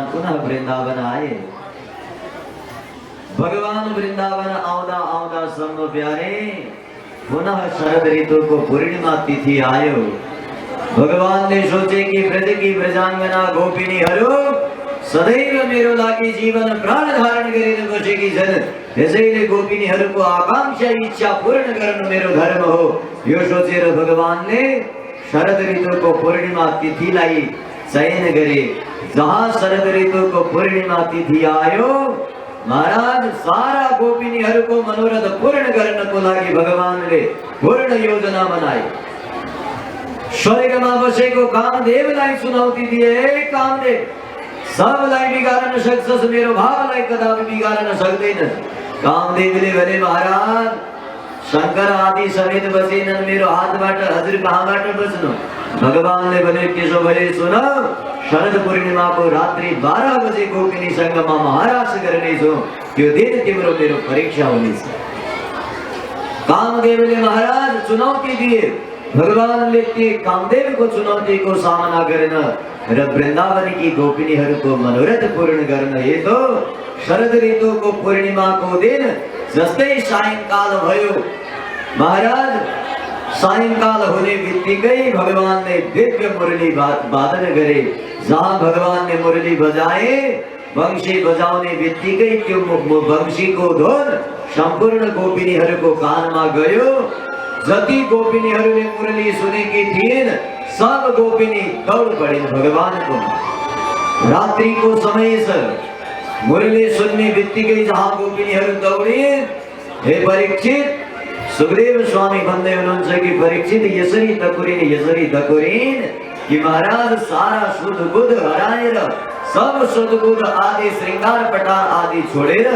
पुनः वृंदावन आए। भगवान वृंदावन आउदा आउदा सब प्यारे, पुनः शरद ऋतु को पूर्णिमा तिथि आयो। भगवान ने सोचे कि ब्रज की ब्रजांगना गोपिनी हरो सदैव मेरो लागी जीवन प्राण धारण करेन बसेगी जन, त्यसैले गोपिनी को आकांक्षा इच्छा पूर्ण गर्न मेरो धर्म हो। यो सोचेर भगवानले शरद ऋतु को पूर्णिमा तिथिलाई चयन गरे। जहाँ शरद ऋतु को पूर्णिमा तिथि आयो, महाराज सारा गोपिनी को मनोरथ पूर्ण गर्नको लागि भगवानले पूर्ण योजना बनाए। स्वर्गमा बसेको कामदेवलाई चुनौती दिए, कामदेव सबलाई बिगार्न सक्छस्, मेरो भावलाई कदापि बिगार्न सक्दैनस्। कामदेवले भने महाराज शंकर आदि समेत बसेनन्, मेरो हातबाट हजुर कहाँबाट बस्नु? भगवानले भने त्यसो भए सुन, शरद पूर्णिमा को रात्रि 12 बजे गोपिनी संगमा महाराज गर्नेछौ, त्यो दिन तिम्रो मेरो परीक्षा हुनेछ। कामदेवले महाराज चुनौती दिए। भगवानले ती कामदेव को चुनौती को सामना गर्न र वृंदावन की गोपिनी को मनोरथ पूर्ण गर्न हेतु शरद ऋतु को पूर्णिमा को दिन जस्तै सायंकाल भयो, महाराज सायंकाल होने बित्तिकै भगवान ने दिव्य मुरली वादन गरे। जहाँ भगवान ने मुरली बजाए, वंशी बजाउने बित्तिकै त्यो वंशी को धुन संपूर्ण गोपिनी को कानमा गयो। जति गोपिनीहरूले मुरली सुनेकी थिइन्, सब गोपिनी दौड पड़िन् भगवान को। रात्रि को समय छ, मुरली सुन्ने बित्तिकै जहाँ गोपिनीहरू दौडिन्, हे परीक्षित, सुखदेव स्वामी भन्दै हुनुहुन्छ कि परीक्षित यसरी दकुरिन् कि महाराज सारा सुध बुध हराएर सब सुध बुध आदि श्रृंगार पटार आदि छोडेर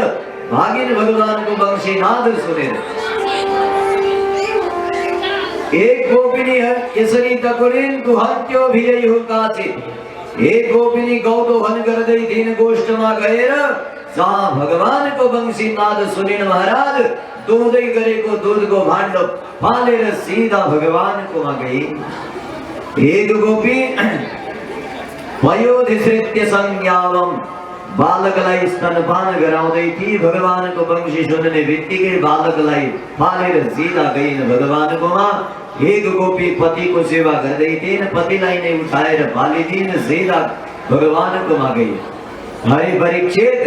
भागिन भगवान को वंशी नाद सुनेर। एक गोपिनी यसरी दकुरिन् कुहन्त्यो भियैहु काचित्। एक गोपिनी गौदोहन गर्दै थिइन् गोष्ठमा गएर, जहाँ भगवान को वंशी नाद सुनिन् महाराज, दुहुँदै गरेको दूध को भाण्ड फालेर सीधा भगवान को गई। एक गोपी वयोधिसृत्य संज्ञावम, बालकलाई स्तनपान गराउँदै थी। भगवान को वंशी सुन्ने बित्तिकै बालकलाई फालेर सीधा गइन् भगवान कोमा। एक गोपी पति को सेवा गर्दै थिइन्, पतिलाई नै उठाएर फालिदिन्, सीधा भगवान कोमा गई। हरि परीक्षित,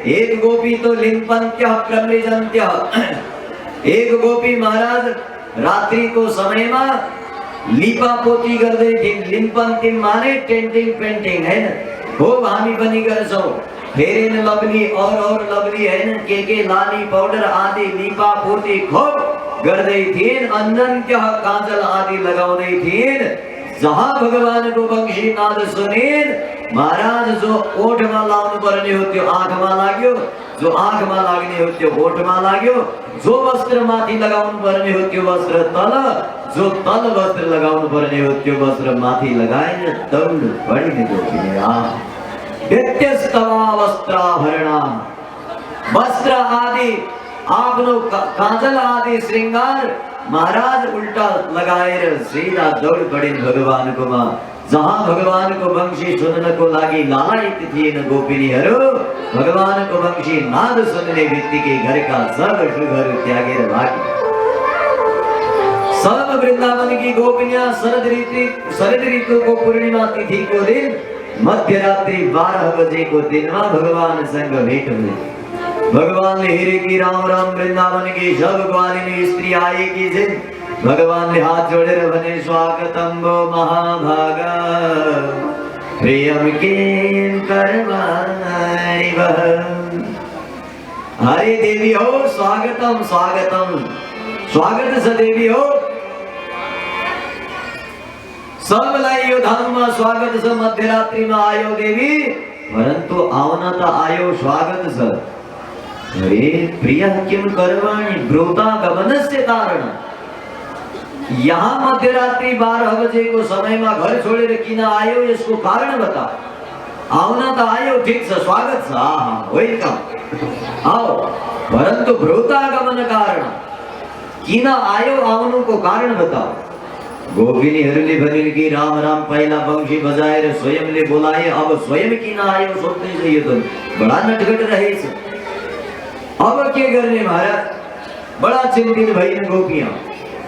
एक गोपी तो लिम्पन्त्य प्रमृजन्त्य, एक गोपी महाराज रात्रि को समय में लिपा पोती गर्दै थिइन्। लिम्पन्ती माने टेन्टिङ पेन्टिङ हैन, खूब हामी पनि गर्छौं। फेरेन लवली और लवली हैन, के लाली पाउडर आदि लिपा पोती खूब गर्दै थिइन्। अन्नन्त्य काजल आदि लगाउँदै थिइन्। जहाँ भगवान को वंशी नाद सुनिन्, महाराज जो ओठमा लाउनु पर्ने हो त्यो आँखमा लाग्यो, जो आँखमा लाग्ने हो त्यो ओठमा लाग्यो, जो वस्त्र माथि लगाउनु पर्ने हो त्यो वस्त्र तल, जो तल वस्त्र लगाउनु पर्ने हो त्यो वस्त्र माथि लगाएर दौड पडिने गोपिनी। व्यत्यस्तवा वस्त्राभरणा, वस्त्र आदि आफ्नो काजल आदि श्रृंगार महाराज उल्टा लगाएर सीधा दौड पडिन् भगवान को मा। जहाँ भगवान को वंशी सुन्न को लागि लालायित थिएन गोपिनीहरू, भगवान को वंशी नाद सुन्ने बित्तिकै घरका सब सुखहरू त्यागेर भागे। सब वृंदावन की गोपिनियां शरद ऋतु को पूर्णिमा तिथि को दिन मध्यरात्रि 12 बजे को दिन में भगवान संग भेंट हुई। भगवान ने हेरे की राम राम वृंदावन की सब ग्वालिनी स्त्री आएगी जिन। भगवान ने हाथ जोड़े भने स्वागतम गो महाभागा, प्रियम किम करवाई। हरे देवी हो, स्वागतम स्वागतम, स्वागत छ देवी हो। सबलाई यो धाममा स्वागत छ। मध्यरात्रि में आयो देवी, परंतु आउन त आयो, स्वागत छ। अरे प्रिय किम करवाणी ब्रोता गमनस्य कारण, यहाँ मध्यरात्रि 12 बजे को समय में घर छोड़ेर किन आयो, यसको कारण बता। આવના તો આયો ઠીક છે, સ્વાગત છે, હા હા વેલકમ, आओ, परंतु भ्रूतागमन कारण कीना आयो आवनु को कारण बताओ। गोपिनी हरली भनिल की राम राम पहला पंक्षी बजाए रे स्वयं ले बोलाए, अब स्वयं कीना आयो सोचने चाहिए तो बड़ा नटखट रहे से। अब क्या करने महाराज, बड़ा चिंतित भई ने गोपियां।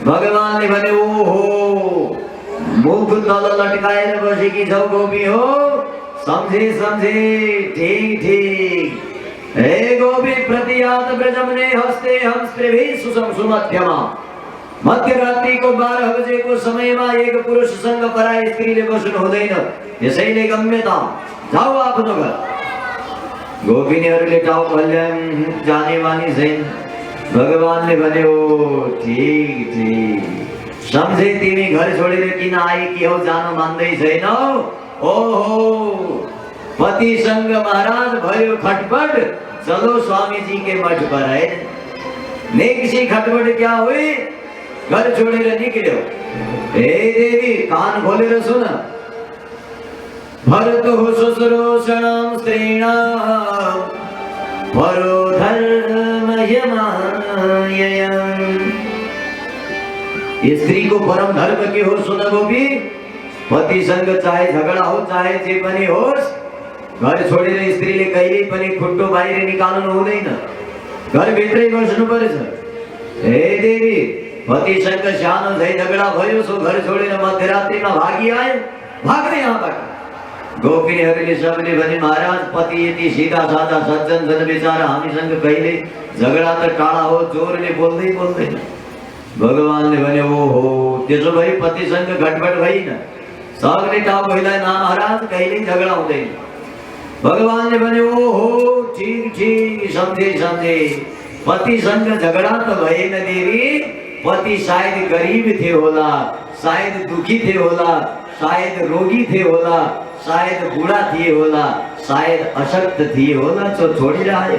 भगवान ने बने ओ हो मुख तल लटकाए ने बसी की जाओ गोपी हो, समझे समझे ठीक ठीक। हे गोपी प्रतियात ब्रजमने हस्ते हंस प्रभि सुसम सुमध्यमा। मध्य रात्रि को 12 बजे को समय में एक पुरुष संग पराय स्त्री ले बसन हुँदैन, यसैले गम्यता जाओ आफ्नो घर। गोपिनीहरूले टाउको हल्ल्याए, जाने वानी छैन। भगवान ने भने ओ ठीक ठीक, समझे तिमी घर छोडेर किन आए कि हो जान मान्दै छैनौ। ओहो पति संग महाराज भयो खटपट, चलो स्वामी जी के मठ पर है। नेकसी खटपट क्या हुई, घर छोड़ेर निकल्यो। हे देवी कान खोलेर सुन, भरतो ससुरो शरणं स्त्रीणां परो धर्मयमाययम्। स्त्री को परम धर्म के हो सुन गोपी, पति संग चाहे झगड़ा हो चाहे जे पनि होस्, घर छोडेर स्त्रीले कहिले पनि खुट्टो बाहिर निकाल्नु हुँदैन, घर भित्रै बस्नु पर्छ। हे देवी पति संग सानो झै झगडा भयो, सो घर छोडेर मध्यरात्रिमा भागी आयो, भाग्ने यहाँबाट। गोपिनीहरूले सबले भने महाराज पति यति सीधा साधा सज्जन छन्, बेचारा हामीसँग कहिले झगडा त टाढा हो, जोरले बोल्दै बोल्दैन। भगवानले भने ओहो त्यसो भए पतिसँग घटबट भइन, सबले टाउको हिलाए, ना महाराज कहिले झगडा हुँदैन। भगवानले भने ओहो ठीक ठीक, समझे समझे, पति संग झगड़ा तो भएन देवी, पति शायद गरीब थे होला, शायद दुखी थे होला, शायद रोगी थे होला, शायद बूढ़ा थे होला, शायद अशक्त थे होला, तो छोड़ी आए।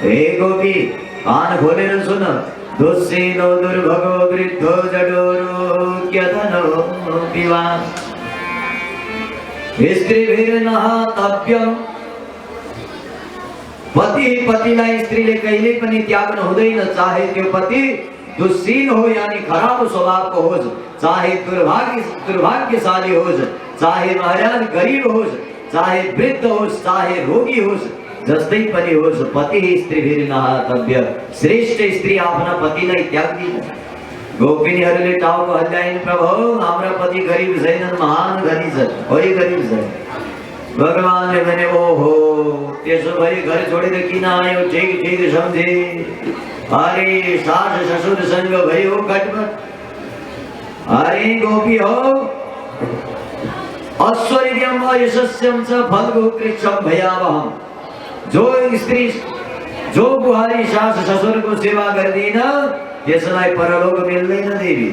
हे गोपी कान खोलेर सुन, दुस्सीनो दुर्भगो वृद्धो जडोरो क्यधनो पिवा स्त्रीभिर्नः तव्यम्। पति पतिलाई स्त्रीले कहिले पनि त्याग्नु हुँदैन, चाहे त्यो पति दुस्सीन हो यानी खराब स्वभावको होस्, चाहे दुर्भाग्यशाली होस्, चाहे महाराज गरीब होस्, चाहे वृद्ध होस्, चाहे रोगी होस्, जस्तै पनि होस्, पति स्त्रीभिर्नः तव्य। श्रेष्ठ स्त्री आफ्ना पतिलाई त्याग्दिन। गोपिनीहरूले टाउको हल्लाइन्, प्रभु हाम्रा पति गरीब छैनन्, महान धनी छन्, कोही गरीब छैन। भगवानले भने ओहो त्यसो भए घर छोडेर किन आयो, ठीक ठीक सम्झे। अरे सास ससुर संग भयो खटपट। अरे गोपी हो ऐश्वर्यम यशस्यम च फल्गु कृच्छम भयावहम। जो स्त्री जो बुहारी सास ससुर को सेवा गर्दैन त्यसलाई परलोक मिल्दैन देवी।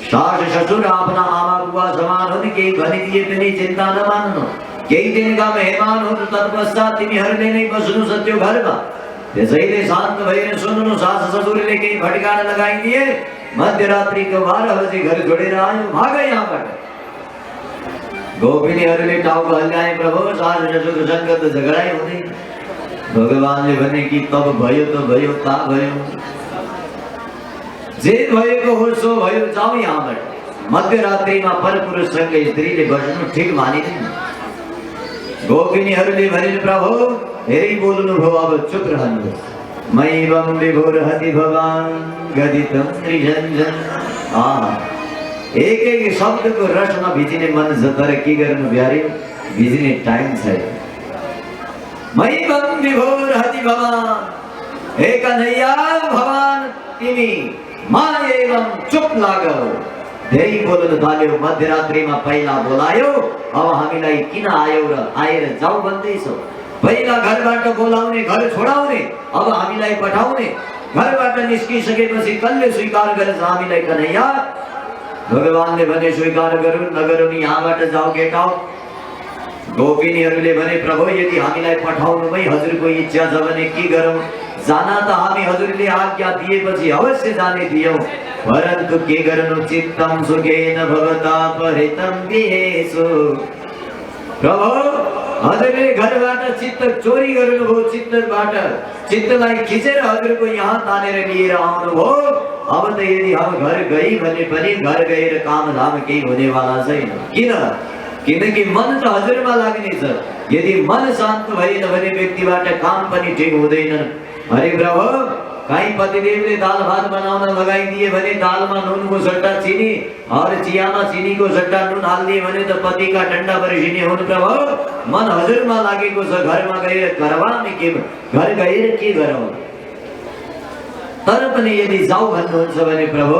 सास ससुर आफ्ना आमा बुवा समान हुन्, केही भनिदिए पनि चिन्ता नमान्नु। केही दिनका मेहमान हुन्, तत्पश्चात तिमीहरूले नै बस्नु छ त्यो घरमा। त्यसैले शान्त भएर सुन्नु, सास ससुरले केही भटकान लगाइदिए, मध्यरात्रिको 12 बजे घर छोडेर आयो, भाग यहाँबाट। गोपिनीहरूले टाउको हल्लाए, प्रभु सास ससुरसँग त झगडै हुँदैन। भगवानले भने कि तब भयो त भयो, ता भयो, जे भएको हो सो भयो, जाऊ यहाँबाट। मध्यरात्रिमा परपुरुषसँग स्त्रीले बस्नु ठिक मानिदैन। गोपिनीहरूले भने प्रभु धेरै बोल्नु भयो, अब चुप रहनुहोस्। मैवं विभुर्हति भवान् गदितं त्रिझञ्झन्। एक एक शब्दको रसमा भिजिने मन छ, तर के गर्नु ब्यारे, भिजिने टाइम छैन। मैवं विभुर्हति भवान्, हे कन्हैया भगवान तिमी मा एवं चुप लागौ। धेरै बोल्न थाल्यो, मध्यरात्रिमा पहिला बोलायो, अब हामीलाई किन आयो र आएर जाऊ भन्दैछौ। पहिला घरबाट बोलाउने, घर छोडाउने, अब हामीलाई पठाउने। घरबाट निस्किसकेपछि कसले स्वीकार गरेछ हामीलाई कन्हैया? भगवानले भने स्वीकार गरौँ नगरौँ, यहाँबाट जाऊ, गेट आउट। गोपिनीहरूले भने प्रभु यदि हामीलाई पठाउनुमै हजुरको इच्छा छ भने के गरौँ? जाना त हामी हजुरले आज्ञा दिएपछि अवश्य जाने दियौ, परन्तु के गर्नु, चित्तम सुखेन भवता परितं विहेषु। प्रभु हजुरले घरबाट चित्त चोरी गर्नुभयो, चित्तलाई खिचेर हजुरको यहाँ तानेर लिएर आउनुभयो। अब त यदि हम घर गई भने पनि घर गएर काम धाम केही हुनेवाला छैन। किनकि मन त हजुरमा लाग्नेछ। यदि मन शान्त भएन भने व्यक्तिबाट काम पनि ठिक हुँदैन। हरे प्रभु, कहीं पतिदेवले दाल भात बनाउन लगाइदिए भने दालमा नुनको सट्टा चिनी और चियामा चिनीको सट्टा नुन हालिदिए भने त पतिका डन्डा बर्सिने हुन्। प्रभु, मन हजुरमा लागेको छ, घरमा गएर घर गएर के गरौँ? तर पनि यदि जाऊ भन्नुहुन्छ भने प्रभु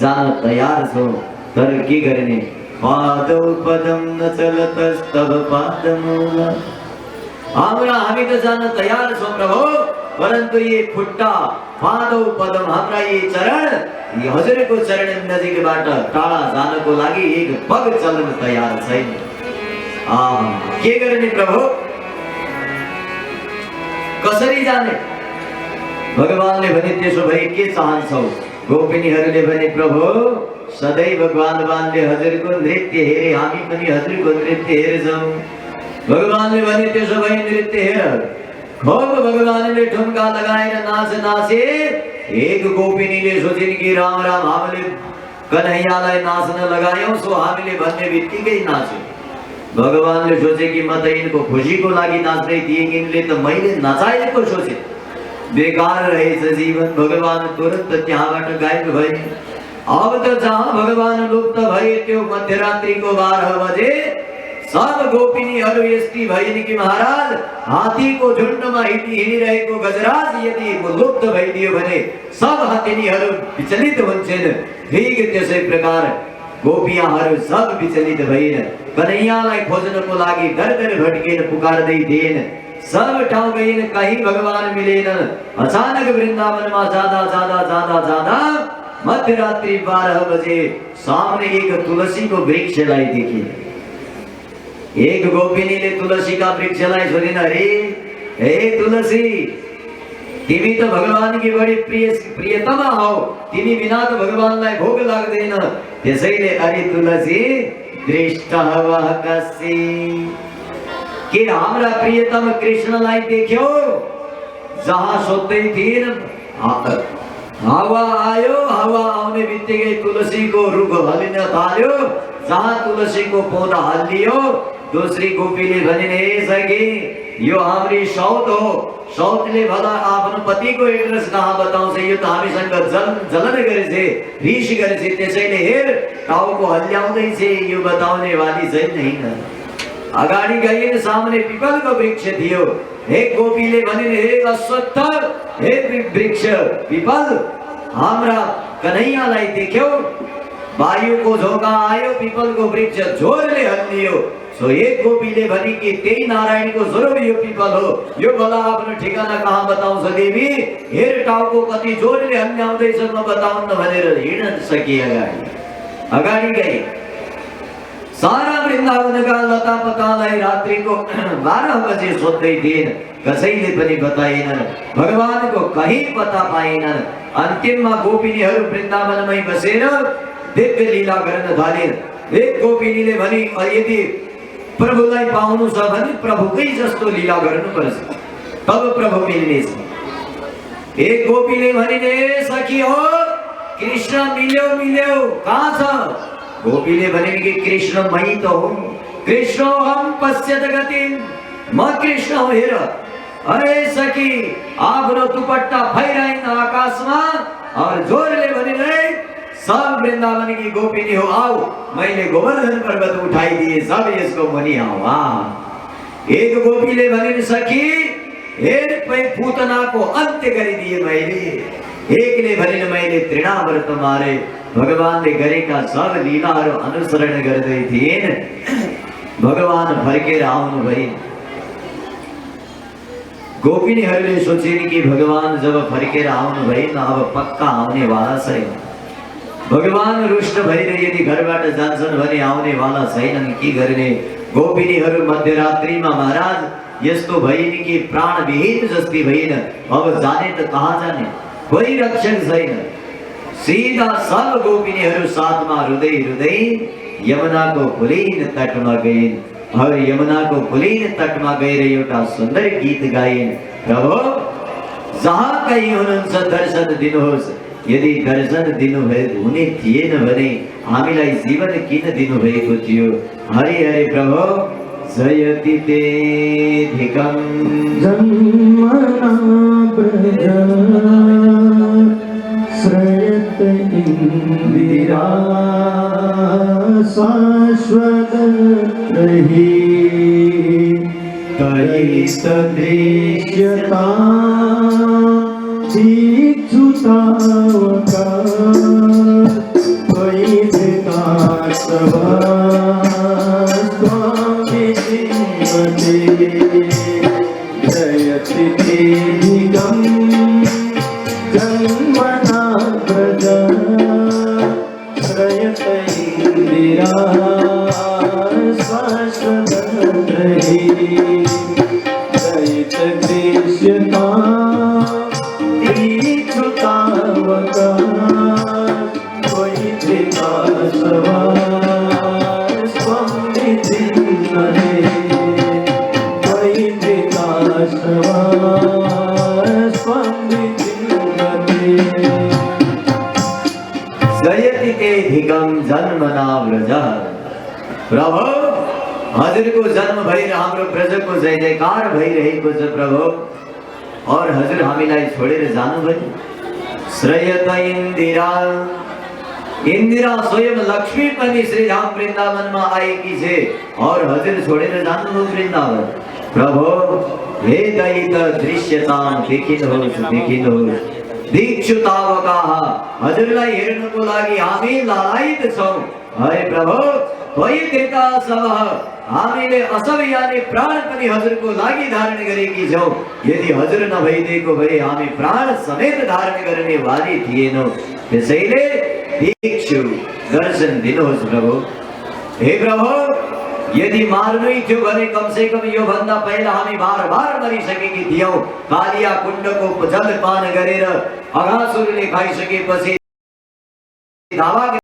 जान तयार छौं। तर के गर्ने? पादौ पदम न चलतस्तव पादमूला। हामी त जान तयार छौं प्रभु, परन्तु ये खुट्टा पादौ पदम हाम्रा ये चरण हजुरको चरण नजिकबाट टाढा जानको लागि एक पग चल्न तयार छैन। के गर्ने प्रभु? कसरी जाने? भगवानले भने त्यसो भए के चाहन्छौ? गोपिनीहरूले भने प्रभु सधैँ भगवानले हजुरको नृत्य हेरे, हामी पनि हजुरको नृत्य हेर्छौं। भगवानले भने त्यसो भए नृत्य हेर। खूब भगवानले ठुम्का लगाएर नाचे। एक गोपिनीले सोचिन् कि राम राम, हामीले कन्हैयालाई नाच्न लगायौं, सो हामीले भन्ने बित्तिकै नाच्यो। भगवानले सोचे कि म त यिनको खुसीको लागि नाच्दै थिएँ, यिनले त मैले नचाएको सोचे। बेकार रहेछ जीवन। भगवान तुरन्त त्यहाँबाट गायब भए। अब त जहाँ भगवान लुप्त भए त्यो मध्यरात्रिको 12 बजे सब गोपिनीहरू यस्ती भइन् कि महाराज, हात्तीको झुण्डमा हिँडिरहेको गजराज यदि लुप्त भइदियो भने सब हात्तीहरू विचलित हुन्छन्। ठीक त्यसै प्रकार गोपियाहरू सब विचलित भइन्। कन्हैयालाई खोज्नको लागि दर भटकेन, पुकार्दै थिएन। सब ठाउँ गइन्, कहीं भगवान मिलेनन्। अचानक वृन्दावनमा जाँदा मध्यरात्रि 12 बजे सामने एक तुलसीको वृक्षलाई देखिन्। एक गोपिनीले तुलसीका वृक्षलाई सोधिन्, अरे हे तुलसी, तिमी त भगवानकी बडी प्रियतमा हौ, तिमी बिना त भगवानलाई भोग लाग्दैन। त्यसैले अरे तुलसी, दृष्टः वः कस्य? के हाम्रा प्रियतम कृष्णलाई देख्यौ? जहाँ सोध्दै थिइन् हावा आयो, हावा आउने बित्तिकै तुलसीको रुख हल्लिन थाल्यो। जहाँ तुलसीको पौधा हल्लियो, दूसरी गोपीले भनिन्, हे सखी, यो हाम्री सौत हो। सौतले भला आफ्नो पतिको एड्रेस कहाँ बताउँछ? यो त हामीसँग जलन गरेछ, रिस गरेछ। त्यसैले हेर, टाउको हल्ल्याउँदैछ, यो बताउने वाली छैन। अगाडि गइन्, सामने पिपलको वृक्ष थियो। एक गोपीले भनिन्, हे अश्वत्थ, हे वृक्ष पिपल, हाम्रा कन्हैयालाई देख्यौ? वायुको झोका आयो, पिपलको वृक्ष जोरले हल्लियो। सो एक गोपीले भने कि त्यही नारायणको स्वरूप यो पिपल हो। यो भला आफ्नो ठिकाना कहाँ बताउँछ देवी? हेर, टाउको कति जोरले हल्ल्याउँदैछ, म बताउन भनेर हिँड्न सके। अगाडि गए। सारा वृन्दावनका लता पतालाई रात्रिको 12 बजे सोध्दै थिएन, कसैले पनि बताएनन्। भगवानको कहीँ पत्ता पाएनन्। अन्तिममा गोपिनीहरू वृन्दावनमै बसेर दिव्य लीला गर्न थालिन्। एक गोपिनीले भने, यदि प्रभुलाई पाउनु छ भने प्रभुकै जस्तो लीला गर्नुपर्छ, तब प्रभु मिल्नेछ। एक गोपीले भनिन्, हे सखी हो, कृष्ण मिल्यो, कहाँ छ? गोपीले भनिन् कि कृष्ण मै त हो। कृष्ण हम पश्यत गतिम, म कृष्ण हो, हेर। अरे सखी, आफ्नो दुपट्टा फैलाइन आकाशमा और जोरले भनिन्, सब वृन्दावन की गोपिनी हो, आओ, मैले गोवर्धन पर्वत उठाइदिए, सब यसको मुनि आओ। एक गोपीले भनिन्, सखी, हेर पूतनाको अन्त्य गरिदिए मैले। एकले भनिन्, मैले तृणाव्रत मारे। भगवानले गरेका सब लीलाहरू अनुसरण गर्दै थिएन। भगवान फर्केर आउनु भए। गोपिनीहरूले सोचिन् कि भगवान जब फर्केर आउनु भएन, अब पक्का आउने वाला छैन। भगवान रुष्ट भएर यदि घरबाट जान्छन् भने आउने वाला छैनन्। के गर्ने? गोपिनीहरू मध्यरात्रिमा महाराज यस्तो भइन् कि प्राण विहीन जस्ती भइन्। अब जाने त कहाँ जाने? कोही रक्षक छैन। सीधा सब गोपिनीहरू साथमा रुँदै यमुनाको कुलीन तटमा गइन्। और यमुना को कुलीन तट में गई रही एउटा सुंदर गीत गाइन प्रभु जहाँ कहीं हुनुहुन्छ दर्शन दिनुहोस् यदि दर्शन दिनुभएको हुने थिएन भने हामीलाई जीवन किन दिनुभएको थियो हरि हरि प्रभु जयति ते धिकं जन्मना प्रजा श्रयत इंदिरा शाश्वत रही कलित दृश्यता दीक्षुतावका वैदिका सभा स्वामी जीवते जयति तेधिगं जन्मना प्रजा श्रयत इंदिरा शाश्वत रही जयत दृश्यता दीक्षुतावका वैदिका सभा स्वामी जीवते वैदिका सभा स्वामी जीवते जयति ते धिकं जन्मना व्रज प्रभु हजुरको जन्म भएर हाम्रो ब्रजको जय जयकार भइरहेको छ प्रभु और हजुर हामीलाई छोडेर जानुभयो श्रयत इंदिरा इंदिरा स्वयं लक्ष्मी पनि श्रीधाम वृन्दावनमा आएकी छे और हजुर छोडेर जानुभयो वृन्दावन प्रभु हे दैत दृश्यता देखिनुहोस् दीक्षुतावकाः हजुरलाई हेर्नको लागि हामी लालायित छौं हे प्रभु त्वयि कृता सवः हामीले असवयाने प्राण पनि हजुरको लागि धारण गरेकी छौं यदि हजुर नभइदिएको भए हामी प्राण समेत धारण गर्ने वाली थिएनौं त्यसैले भिक्षु दर्शन दिनुहोस् प्रभु हे प्रभु यदि मार्नै थियो भने कम से कम यो भन्दा पहिला हामी बार मरिसकेकी थियौं कालिया कुण्डको जल पान गरेर अघासुरले खाइसकेपछि दावाले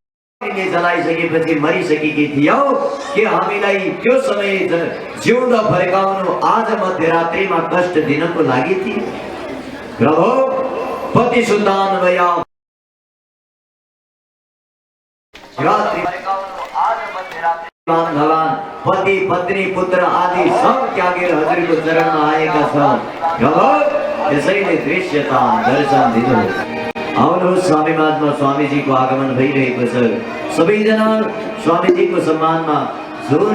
जलाइसकेपछि मरिसकेकी थियौं के हामीलाई त्यो समय जिउँदो फर्काउनु आज मध्यरात्रिमा कष्ट दिनको लागि थियो प्रभु पति सुदान भया रात्रि फर्काउनु आज मध्यरात्रि भगवान पति पत्नी पुत्र आदि सब त्यागेर हजुरको चरणमा आएका छौं प्रभु त्यसैले दृश्यता दर्शन दिनुहोस् आउनुहोस् स्वामी माझमा स्वामीजीको आगमन भइरहेको छ सबैजना स्वामीजीको सम्मानमा जोर